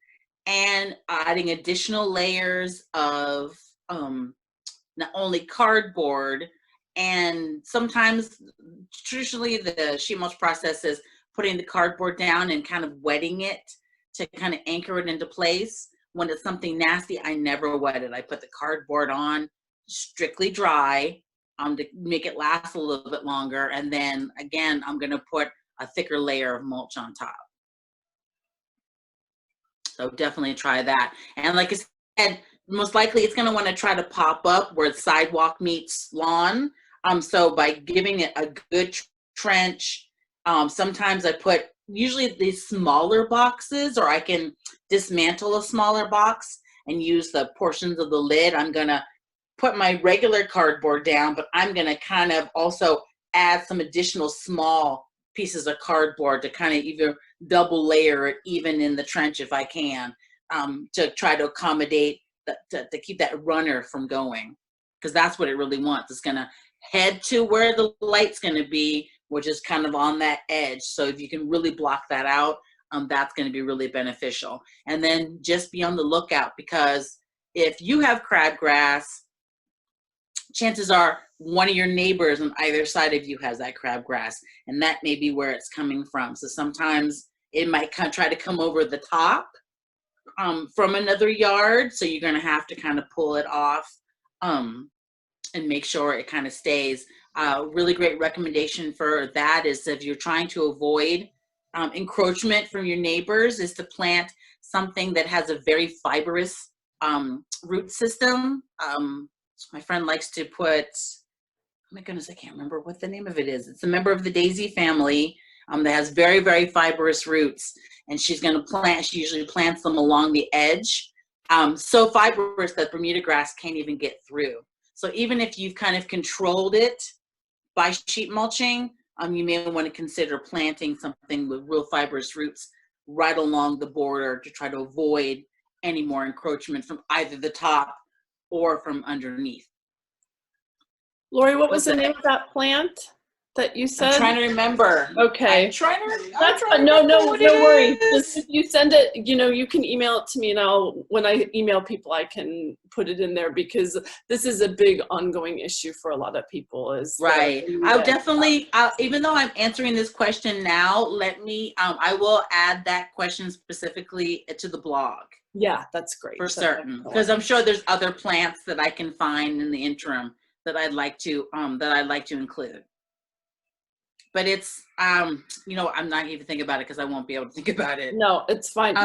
and adding additional layers of not only cardboard, and sometimes traditionally the sheet mulch process is putting the cardboard down and kind of wetting it to kind of anchor it into place. When it's something nasty, I never wet it. I put the cardboard on strictly dry to make it last a little bit longer. And then again, I'm going to put a thicker layer of mulch on top. So definitely try that. And like I said, most likely it's going to want to try to pop up where sidewalk meets lawn. So by giving it a good trench, sometimes I put usually these smaller boxes, or I can dismantle a smaller box and use the portions of the lid. I'm going to put my regular cardboard down, but I'm going to kind of also add some additional small pieces of cardboard to kind of either double layer it even in the trench if I can, to try to accommodate, to keep that runner from going, because that's what it really wants. It's going to head to where the light's going to be, which is kind of on that edge. So if you can really block that out, that's going to be really beneficial. And then just be on the lookout, because if you have crabgrass, chances are one of your neighbors on either side of you has that crabgrass, and that may be where it's coming from. So sometimes it might try to come over the top from another yard. So you're going to have to kind of pull it off and make sure it kind of stays. Really great recommendation for that is, if you're trying to avoid encroachment from your neighbors, is to plant something that has a very fibrous root system. My friend likes to put, oh my goodness, I can't remember what the name of it is. It's a member of the daisy family that has very, very fibrous roots. And she's going to plant, she usually plants them along the edge. So fibrous that Bermuda grass can't even get through. So even if you've kind of controlled it by sheet mulching, you may want to consider planting something with real fibrous roots right along the border to try to avoid any more encroachment from either the top or from underneath. Lori, what was the name of that plant that you said? I'm trying to remember. Okay. I'm trying to That's no worries. Just if you send it, you can email it to me, and when I email people, I can put it in there, because this is a big ongoing issue for a lot of people. Right. I'll definitely, even though I'm answering this question now, I will add that question specifically to the blog. Yeah, that's great. For certain, because I'm sure there's other plants that I can find in the interim that I'd like to include. But it's I'm not even thinking about it because I won't be able to think about it. No, it's fine.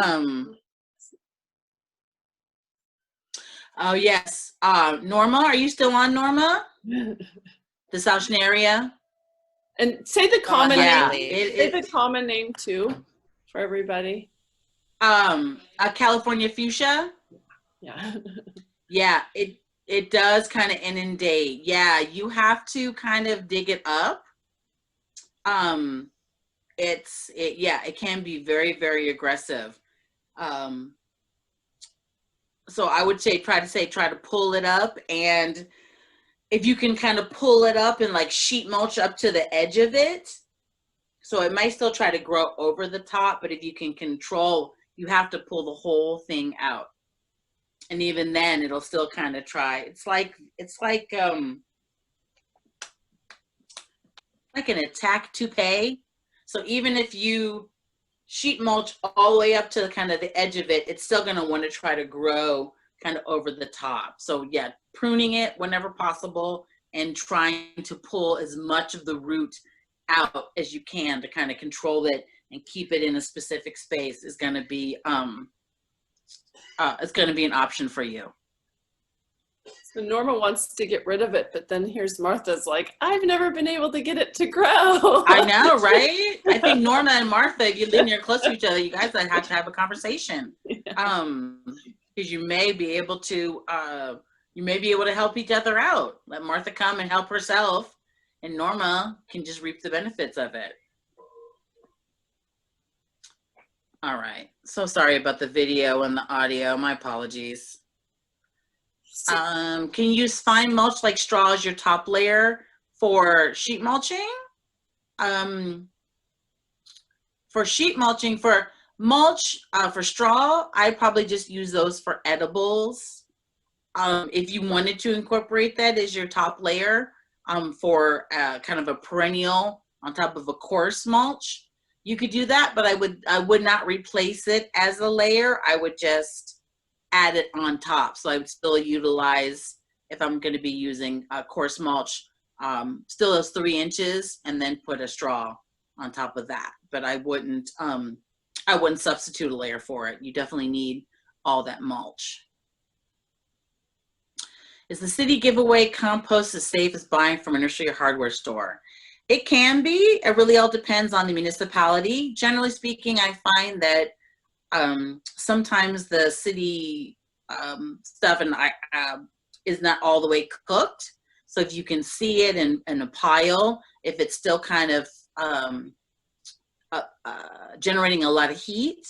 Oh yes, Norma, are you still on, Norma? The Sauchnaria. And say the common name. Say the common name too, for everybody. A California Fuchsia. Yeah. Yeah, it does kind of inundate. Yeah, you have to kind of dig it up. It can be very, very aggressive. So I would say try to pull it up and if you can kind of pull it up and like sheet mulch up to the edge of it, so it might still try to grow over the top, but if you can control, you have to pull the whole thing out. And even then it'll still kind of try. It's like an attack toupee. So even if you sheet mulch all the way up to kind of the edge of it, it's still going to want to try to grow kind of over the top. So yeah, pruning it whenever possible and trying to pull as much of the root out as you can to kind of control it and keep it in a specific space is going to be it's going to be an option for you. So Norma wants to get rid of it, but then here's Martha's like, I've never been able to get it to grow. I know, right? I think Norma and Martha, if you live near close to each other, you guys have to have a conversation. Yeah. Because you may be able to help each other out. Let Martha come and help herself, and Norma can just reap the benefits of it. All right. So sorry about the video and the audio. My apologies. Can you use fine mulch like straw as your top layer for sheet mulching? For sheet mulching, for mulch, for straw, I probably just use those for edibles. If you wanted to incorporate that as your top layer for kind of a perennial on top of a coarse mulch, you could do that, but I would not replace it as a layer. I would just add it on top. So I would still utilize, if I'm going to be using a coarse mulch, still those 3 inches, and then put a straw on top of that. But I wouldn't substitute a layer for it. You definitely need all that mulch. Is the city giveaway compost as safe as buying from a nursery or hardware store? It can be. It really all depends on the municipality. Generally speaking, I find that sometimes the city stuff is not all the way cooked. So if you can see it in a pile, if it's still kind of generating a lot of heat,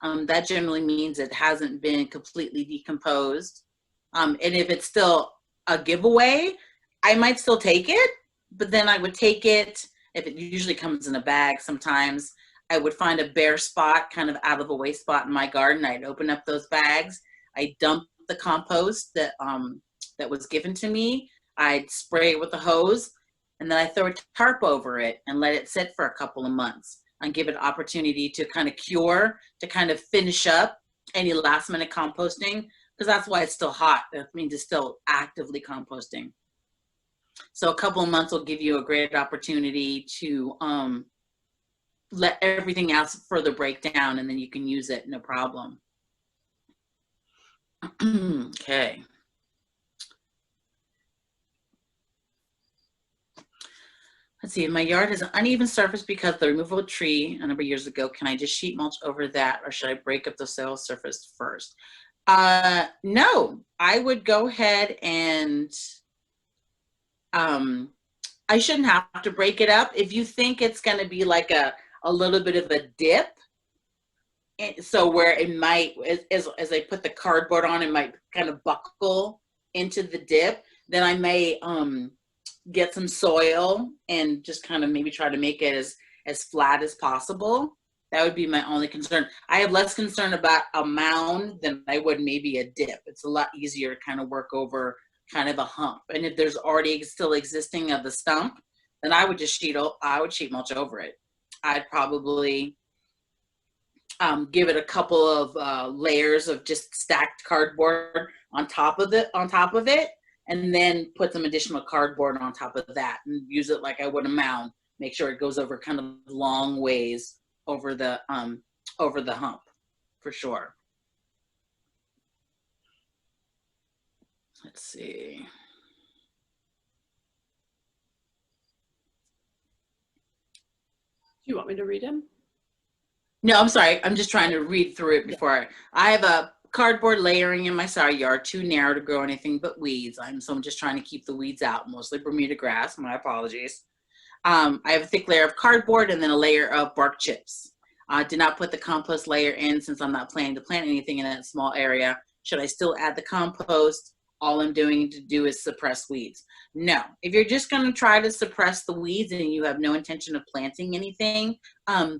that generally means it hasn't been completely decomposed. And if it's still a giveaway, I might still take it, but then I would take it, if it usually comes in a bag sometimes, I would find a bare spot, kind of out of a way spot in my garden. I'd open up those bags. I'd dump the compost that was given to me. I'd spray it with a hose, and then I throw a tarp over it and let it sit for a couple of months and give it opportunity to kind of cure, to kind of finish up any last minute composting, because that's why it's still hot. That means it's still actively composting. So a couple of months will give you a great opportunity to let everything else further break down, and then you can use it, no problem. Okay. Let's see, my yard has an uneven surface because of the removal of a tree a number of years ago. Can I just sheet mulch over that, or should I break up the soil surface first? No, I would go ahead and I shouldn't have to break it up. If you think it's going to be like a little bit of a dip, so where it might, as I put the cardboard on, it might kind of buckle into the dip, then I may get some soil and just kind of maybe try to make it as flat as possible. That would be my only concern. I have less concern about a mound than I would maybe a dip. It's a lot easier to kind of work over kind of a hump. And if there's already still existing of the stump, then I would just sheet mulch over it. I'd probably give it a couple of layers of just stacked cardboard on top of it, and then put some additional cardboard on top of that and use it like I would a mound. Make sure it goes over kind of long ways over the hump, for sure. Let's see. Do you want me to read him? No, I'm sorry. I'm just trying to read through it before I have a cardboard layering in my side yard, too narrow to grow anything but weeds. So I'm just trying to keep the weeds out, mostly Bermuda grass. My apologies. I have a thick layer of cardboard and then a layer of bark chips. I did not put the compost layer in since I'm not planning to plant anything in that small area. Should I still add the compost? all I'm doing to do is suppress weeds. No, if you're just going to try to suppress the weeds and you have no intention of planting anything,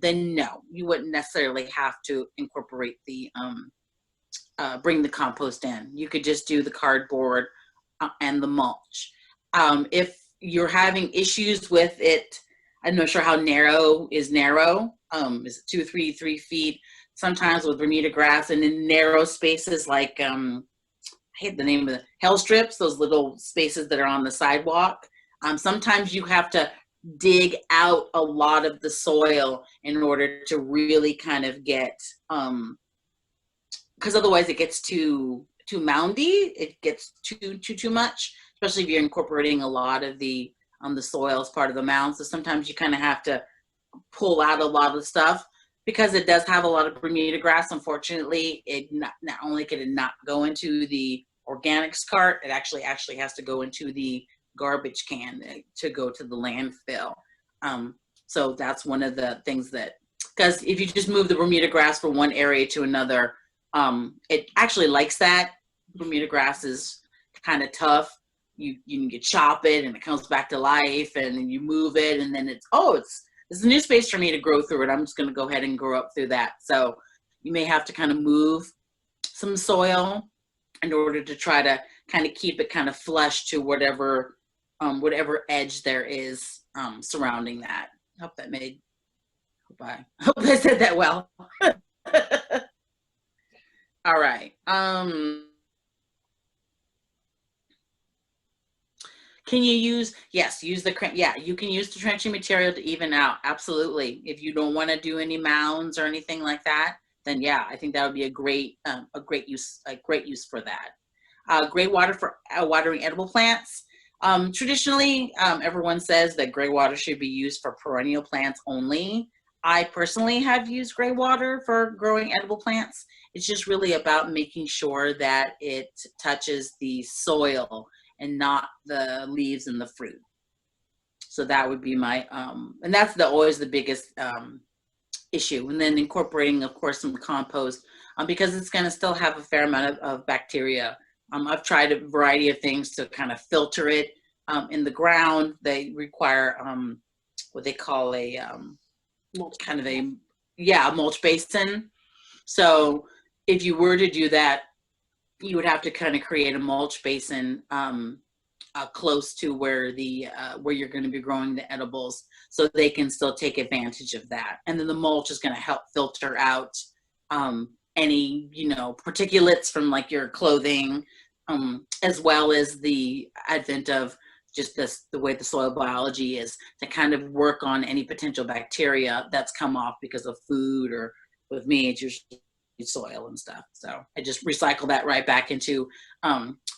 then no, you wouldn't necessarily have to incorporate the, bring the compost in. You could just do the cardboard and the mulch. If you're having issues with it, I'm not sure how narrow is narrow. Is it 2, 3 feet? Sometimes with Bermuda grass and in narrow spaces like, I hate the name of the hell strips, those little spaces that are on the sidewalk. Sometimes you have to dig out a lot of the soil in order to really kind of get, because otherwise it gets too moundy. It gets too much, especially if you're incorporating a lot of the soil as part of the mound. So sometimes you kind of have to pull out a lot of stuff because it does have a lot of Bermuda grass. Unfortunately, it not only could it not go into the organics cart, it actually has to go into the garbage can to go to the landfill. So that's one of the things that, because if you just move the Bermuda grass from one area to another, it actually likes that. Bermuda grass is kind of tough. You can chop it and it comes back to life, and then you move it, and then it's a new space for me to grow through it. I'm just going to go ahead and grow up through that. So you may have to kind of move some soil in order to try to kind of keep it kind of flush to whatever edge there is surrounding that. I hope I said that well. All right. Can you use you can use the trenching material to even out. Absolutely. If you don't want to do any mounds or anything like that, then yeah, I think that would be a great use for that. Gray water for watering edible plants. Traditionally, everyone says that gray water should be used for perennial plants only. I personally have used gray water for growing edible plants. It's just really about making sure that it touches the soil and not the leaves and the fruit. So that would be my, and that's always the biggest issue. And then incorporating, of course, some compost because it's going to still have a fair amount of bacteria. I've tried a variety of things to kind of filter it in the ground. They require what they call a mulch basin. So if you were to do that, you would have to kind of create a mulch basin close to where you're going to be growing the edibles, so they can still take advantage of that. And then the mulch is going to help filter out any particulates from like your clothing, as well as the advent of just the way the soil biology is to kind of work on any potential bacteria that's come off because of food, or with me it's usually soil and stuff. So I just recycle that right back into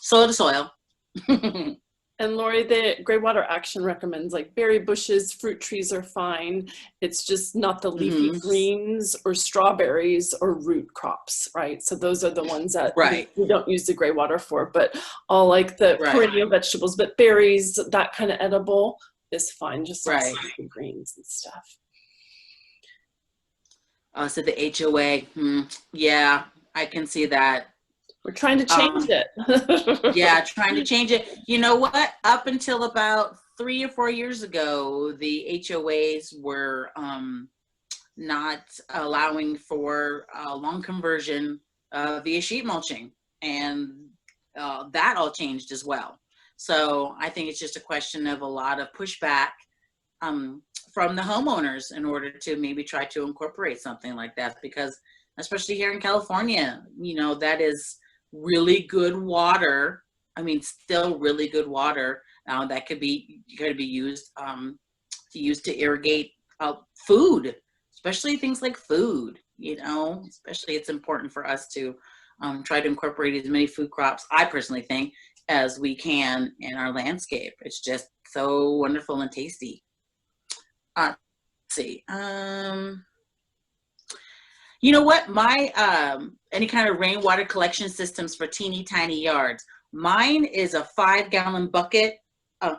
soil to soil. And Lori, the Gray Water Action recommends like berry bushes, fruit trees are fine. It's just not the leafy greens or strawberries or root crops, right? So those are the ones that we don't use the gray water for, but all like the perennial vegetables, but berries, that kind of edible is fine, just like leafy greens and stuff. So the HOA, yeah, I can see that. We're trying to change it. Yeah, trying to change it. You know what? Up until about 3 or 4 years ago, the HOAs were not allowing for long conversion via sheet mulching, and that all changed as well. So I think it's just a question of a lot of pushback from the homeowners in order to maybe try to incorporate something like that, because especially here in California, that is really good water. I mean, still really good water that could be used to irrigate food, especially things like food. Especially it's important for us to try to incorporate as many food crops, I personally think, as we can in our landscape. It's just so wonderful and tasty. Let's see. You know what? My any kind of rainwater collection systems for teeny tiny yards. Mine is a 5-gallon bucket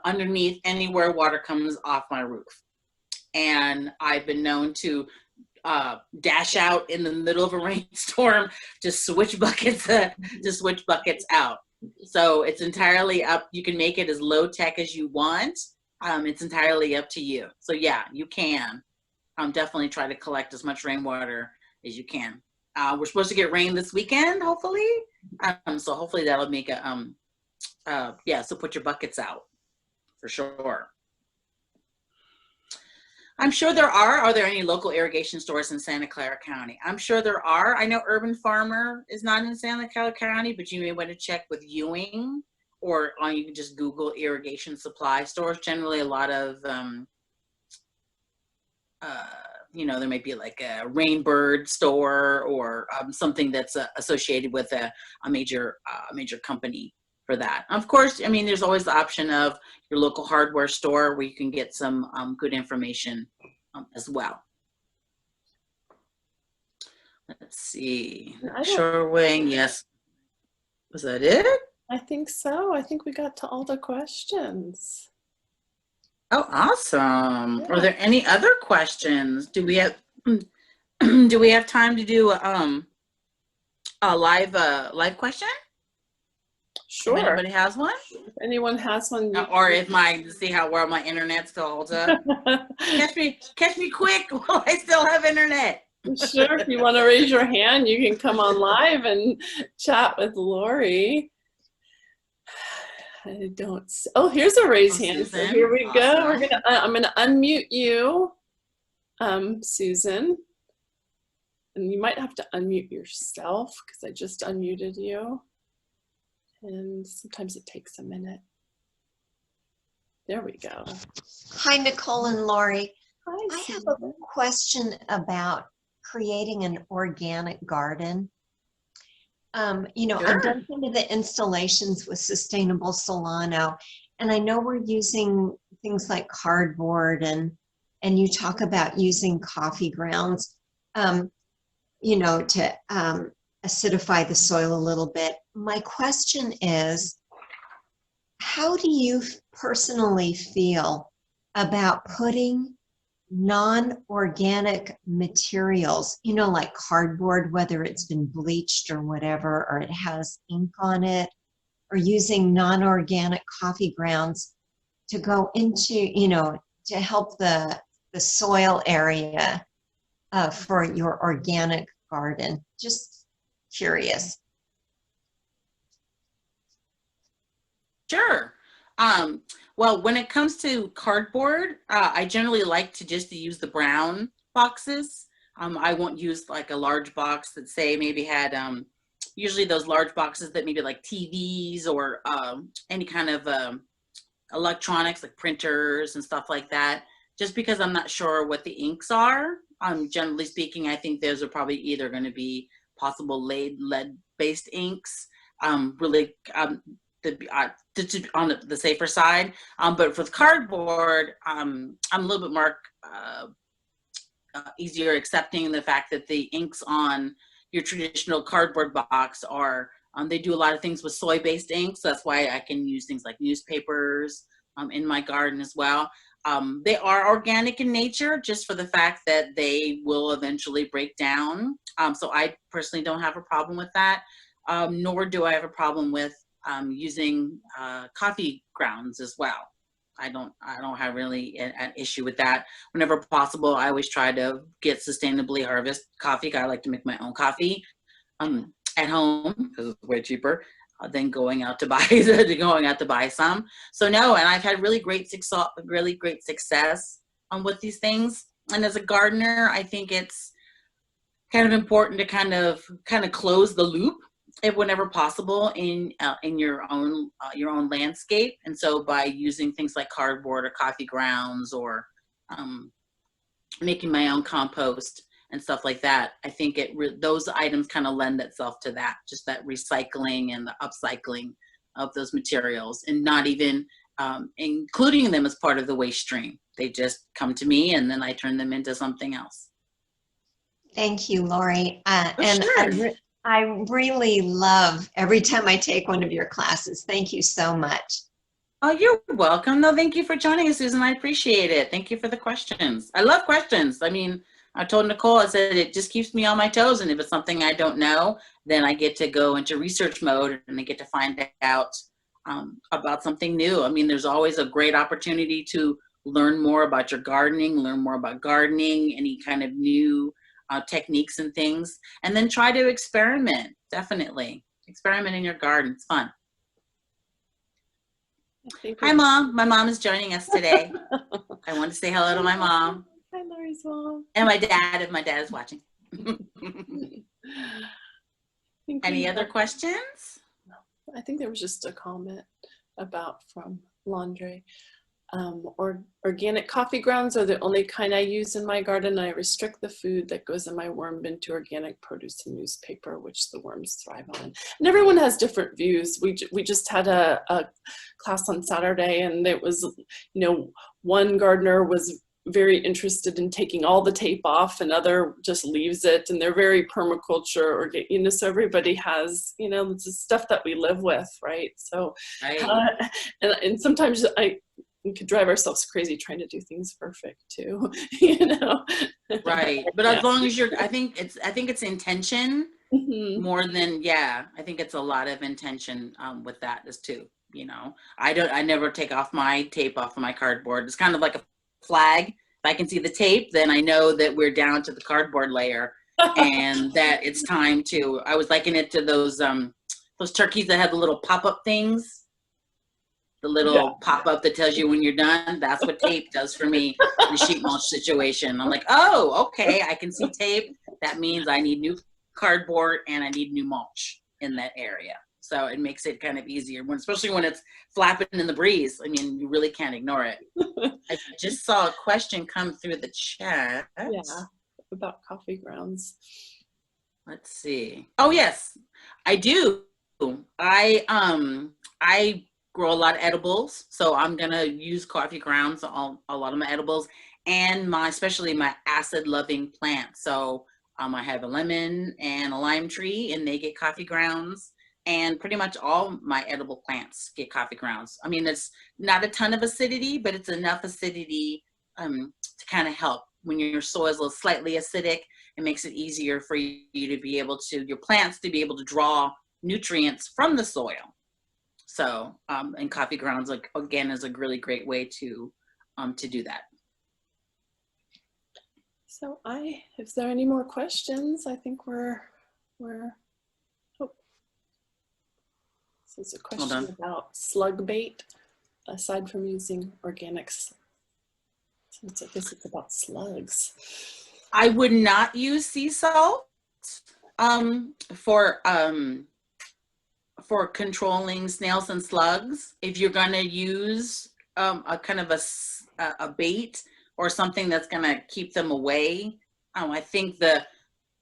underneath anywhere water comes off my roof, and I've been known to dash out in the middle of a rainstorm to switch buckets out. So it's entirely up. You can make it as low tech as you want. It's entirely up to you. So yeah, you can definitely try to collect as much rainwater as you can. We're supposed to get rain this weekend, hopefully. So hopefully that'll make a, yeah, so put your buckets out for sure. I'm sure there are there any local irrigation stores in Santa Clara County? I'm sure there are. I know Urban Farmer is not in Santa Clara County, but you may want to check with Ewing, or you can just Google irrigation supply stores. Generally a lot of, you know, there might be like a Rainbird store or something that's associated with a major company for that. Of course, I mean, there's always the option of your local hardware store where you can get some good information as well. Let's see. Shorewing, yes. Was that it? I think so. I think we got to all the questions. Oh, awesome. Yeah. Are there any other questions? Do we have do we have time to do a live question? Sure. If anybody has one? If anyone has one. Or if see how well my internet still holds up. catch me quick while I still have internet. Sure. If you want to raise your hand, you can come on live and chat with Lori. I don't. Oh, here's a raised hand. So here we go. We're gonna. I'm gonna unmute you, Susan, and you might have to unmute yourself because I just unmuted you, and sometimes it takes a minute. There we go. Hi, Nicole and Lori. Hi, I have Susan. a question about creating an organic garden. You know, Sure. I've done some of the installations with Sustainable Solano, and I know we're using things like cardboard, and you talk about using coffee grounds, you know, to acidify the soil a little bit. My question is, how do you personally feel about putting non-organic materials, you know, like cardboard, whether it's been bleached or whatever, or it has ink on it, or using non-organic coffee grounds to go into, you know, to help the soil area for your organic garden? Just curious. Sure. Well, when it comes to cardboard, I generally like to just use the brown boxes. I won't use like a large box that say maybe had, usually those large boxes that maybe like TVs or any kind of electronics like printers and stuff like that, just because I'm not sure what the inks are. Generally speaking, I think those are probably either going to be possible lead-based inks, really on the safer side, but for the cardboard, I'm a little bit more easier accepting the fact that the inks on your traditional cardboard box are, they do a lot of things with soy-based inks. So that's why I can use things like newspapers in my garden as well. They are organic in nature, just for the fact that they will eventually break down. So I personally don't have a problem with that, nor do I have a problem with using coffee grounds as well. I don't have really an issue with that. Whenever possible, I always try to get sustainably harvested coffee. I like to make my own coffee at home because it's way cheaper than going out to buy some. So no, and I've had really great success with these things. And as a gardener, I think it's kind of important to kind of close the loop, if whenever possible, in your own landscape. And so by using things like cardboard or coffee grounds, or making my own compost and stuff like that, I think those items kind of lend itself to that, just that recycling and the upcycling of those materials, and not even including them as part of the waste stream. They just come to me and then I turn them into something else. Thank you, Lori. Sure. I really love every time I take one of your classes. Thank you so much. Oh, you're welcome. No, thank you for joining us, Susan. I appreciate it. Thank you for the questions. I love questions. I mean, I told Nicole, I said, it just keeps me on my toes. And if it's something I don't know, then I get to go into research mode and I get to find out about something new. I mean, there's always a great opportunity to learn more about your gardening, learn more about gardening, any kind of new techniques and things, and then try to experiment. Definitely experiment in your garden. It's fun. Hi, Mom. My mom is joining us today. I want to say hello to my mom. Hi, Lori's mom. And my dad, if my dad is watching. Any other questions? I think there was just a comment from Landre. Organic coffee grounds are the only kind I use in my garden. I restrict the food that goes in my worm bin to organic produce and newspaper, which the worms thrive on. And everyone has different views. We just had a class on Saturday, and it was, one gardener was very interested in taking all the tape off, and other just leaves it, and they're very permaculture, or so everybody has, it's the stuff that we live with, right? So, right. And sometimes we could drive ourselves crazy trying to do things perfect too, Right, but as long as I think it's intention more than, I think it's a lot of intention with that as too. I never take off my tape off of my cardboard. It's kind of like a flag. If I can see the tape, then I know that we're down to the cardboard layer and that it's time to. I was liking it to those turkeys that have the little pop-up things. The little pop-up that tells you when you're done. That's what tape does for me in the sheet mulch situation. I'm like, oh, okay, I can see tape. That means I need new cardboard and I need new mulch in that area. So it makes it kind of easier, especially when it's flapping in the breeze. I mean, you really can't ignore it. I just saw a question come through the chat. Yeah, about coffee grounds. Let's see. Oh, yes, I do. I grow a lot of edibles, so I'm gonna use coffee grounds on a lot of my edibles, and especially my acid loving plants. So I have a lemon and a lime tree, and they get coffee grounds, and pretty much all my edible plants get coffee grounds. I mean, it's not a ton of acidity, but it's enough acidity to kind of help when your soil is slightly acidic. It makes it easier for you to be able to, your plants to be able to draw nutrients from the soil. So, and coffee grounds, again, is a really great way to do that. So if there are any more questions, I think oh. So it's a question about slug bait, aside from using organics. So I guess it's about slugs. I would not use sea salt for controlling snails and slugs. If you're going to use a kind of a bait or something that's going to keep them away, I think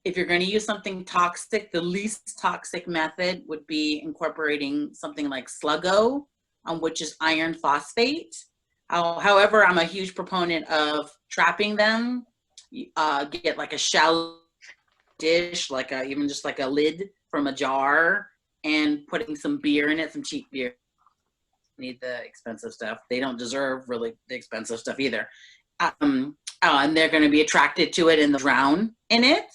if you're going to use something toxic, the least toxic method would be incorporating something like Sluggo, which is iron phosphate. However, I'm a huge proponent of trapping them. Get like a shallow dish, even just like a lid from a jar, and putting some beer in it, some cheap beer. Need the expensive stuff. They don't deserve really the expensive stuff either. And they're going to be attracted to it and drown in it.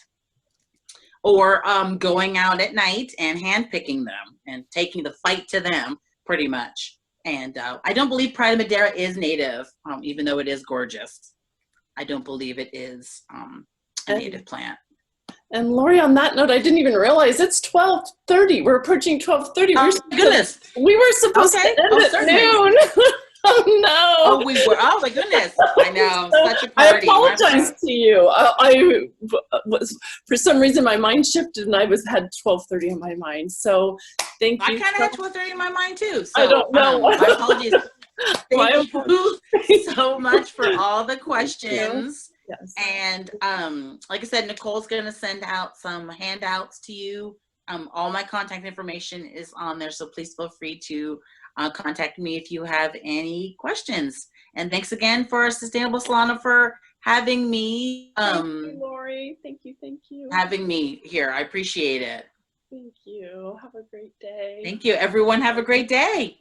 Or going out at night and hand picking them and taking the fight to them, pretty much. And I don't believe Pride of Madera is native, even though it is gorgeous. I don't believe it is a native plant. And Lori, on that note, I didn't even realize it's 12:30. We're approaching 12:30. Oh, goodness. We were supposed to end at noon. Oh, no. Oh, we were. Oh, my goodness. I know. Such a party. I apologize to you. I was, for some reason, my mind shifted and I had 12:30 in my mind. So thank you. I kind of had 12:30 in my mind, too. So, I don't know. My apologies. Thank you so much for all the questions. Yes. And like I said, Nicole's going to send out some handouts to you. All my contact information is on there, so please feel free to contact me if you have any questions. And thanks again for Sustainable Solano for having me. Thank you, Lori. Thank you. Having me here. I appreciate it. Thank you. Have a great day. Thank you. Everyone have a great day.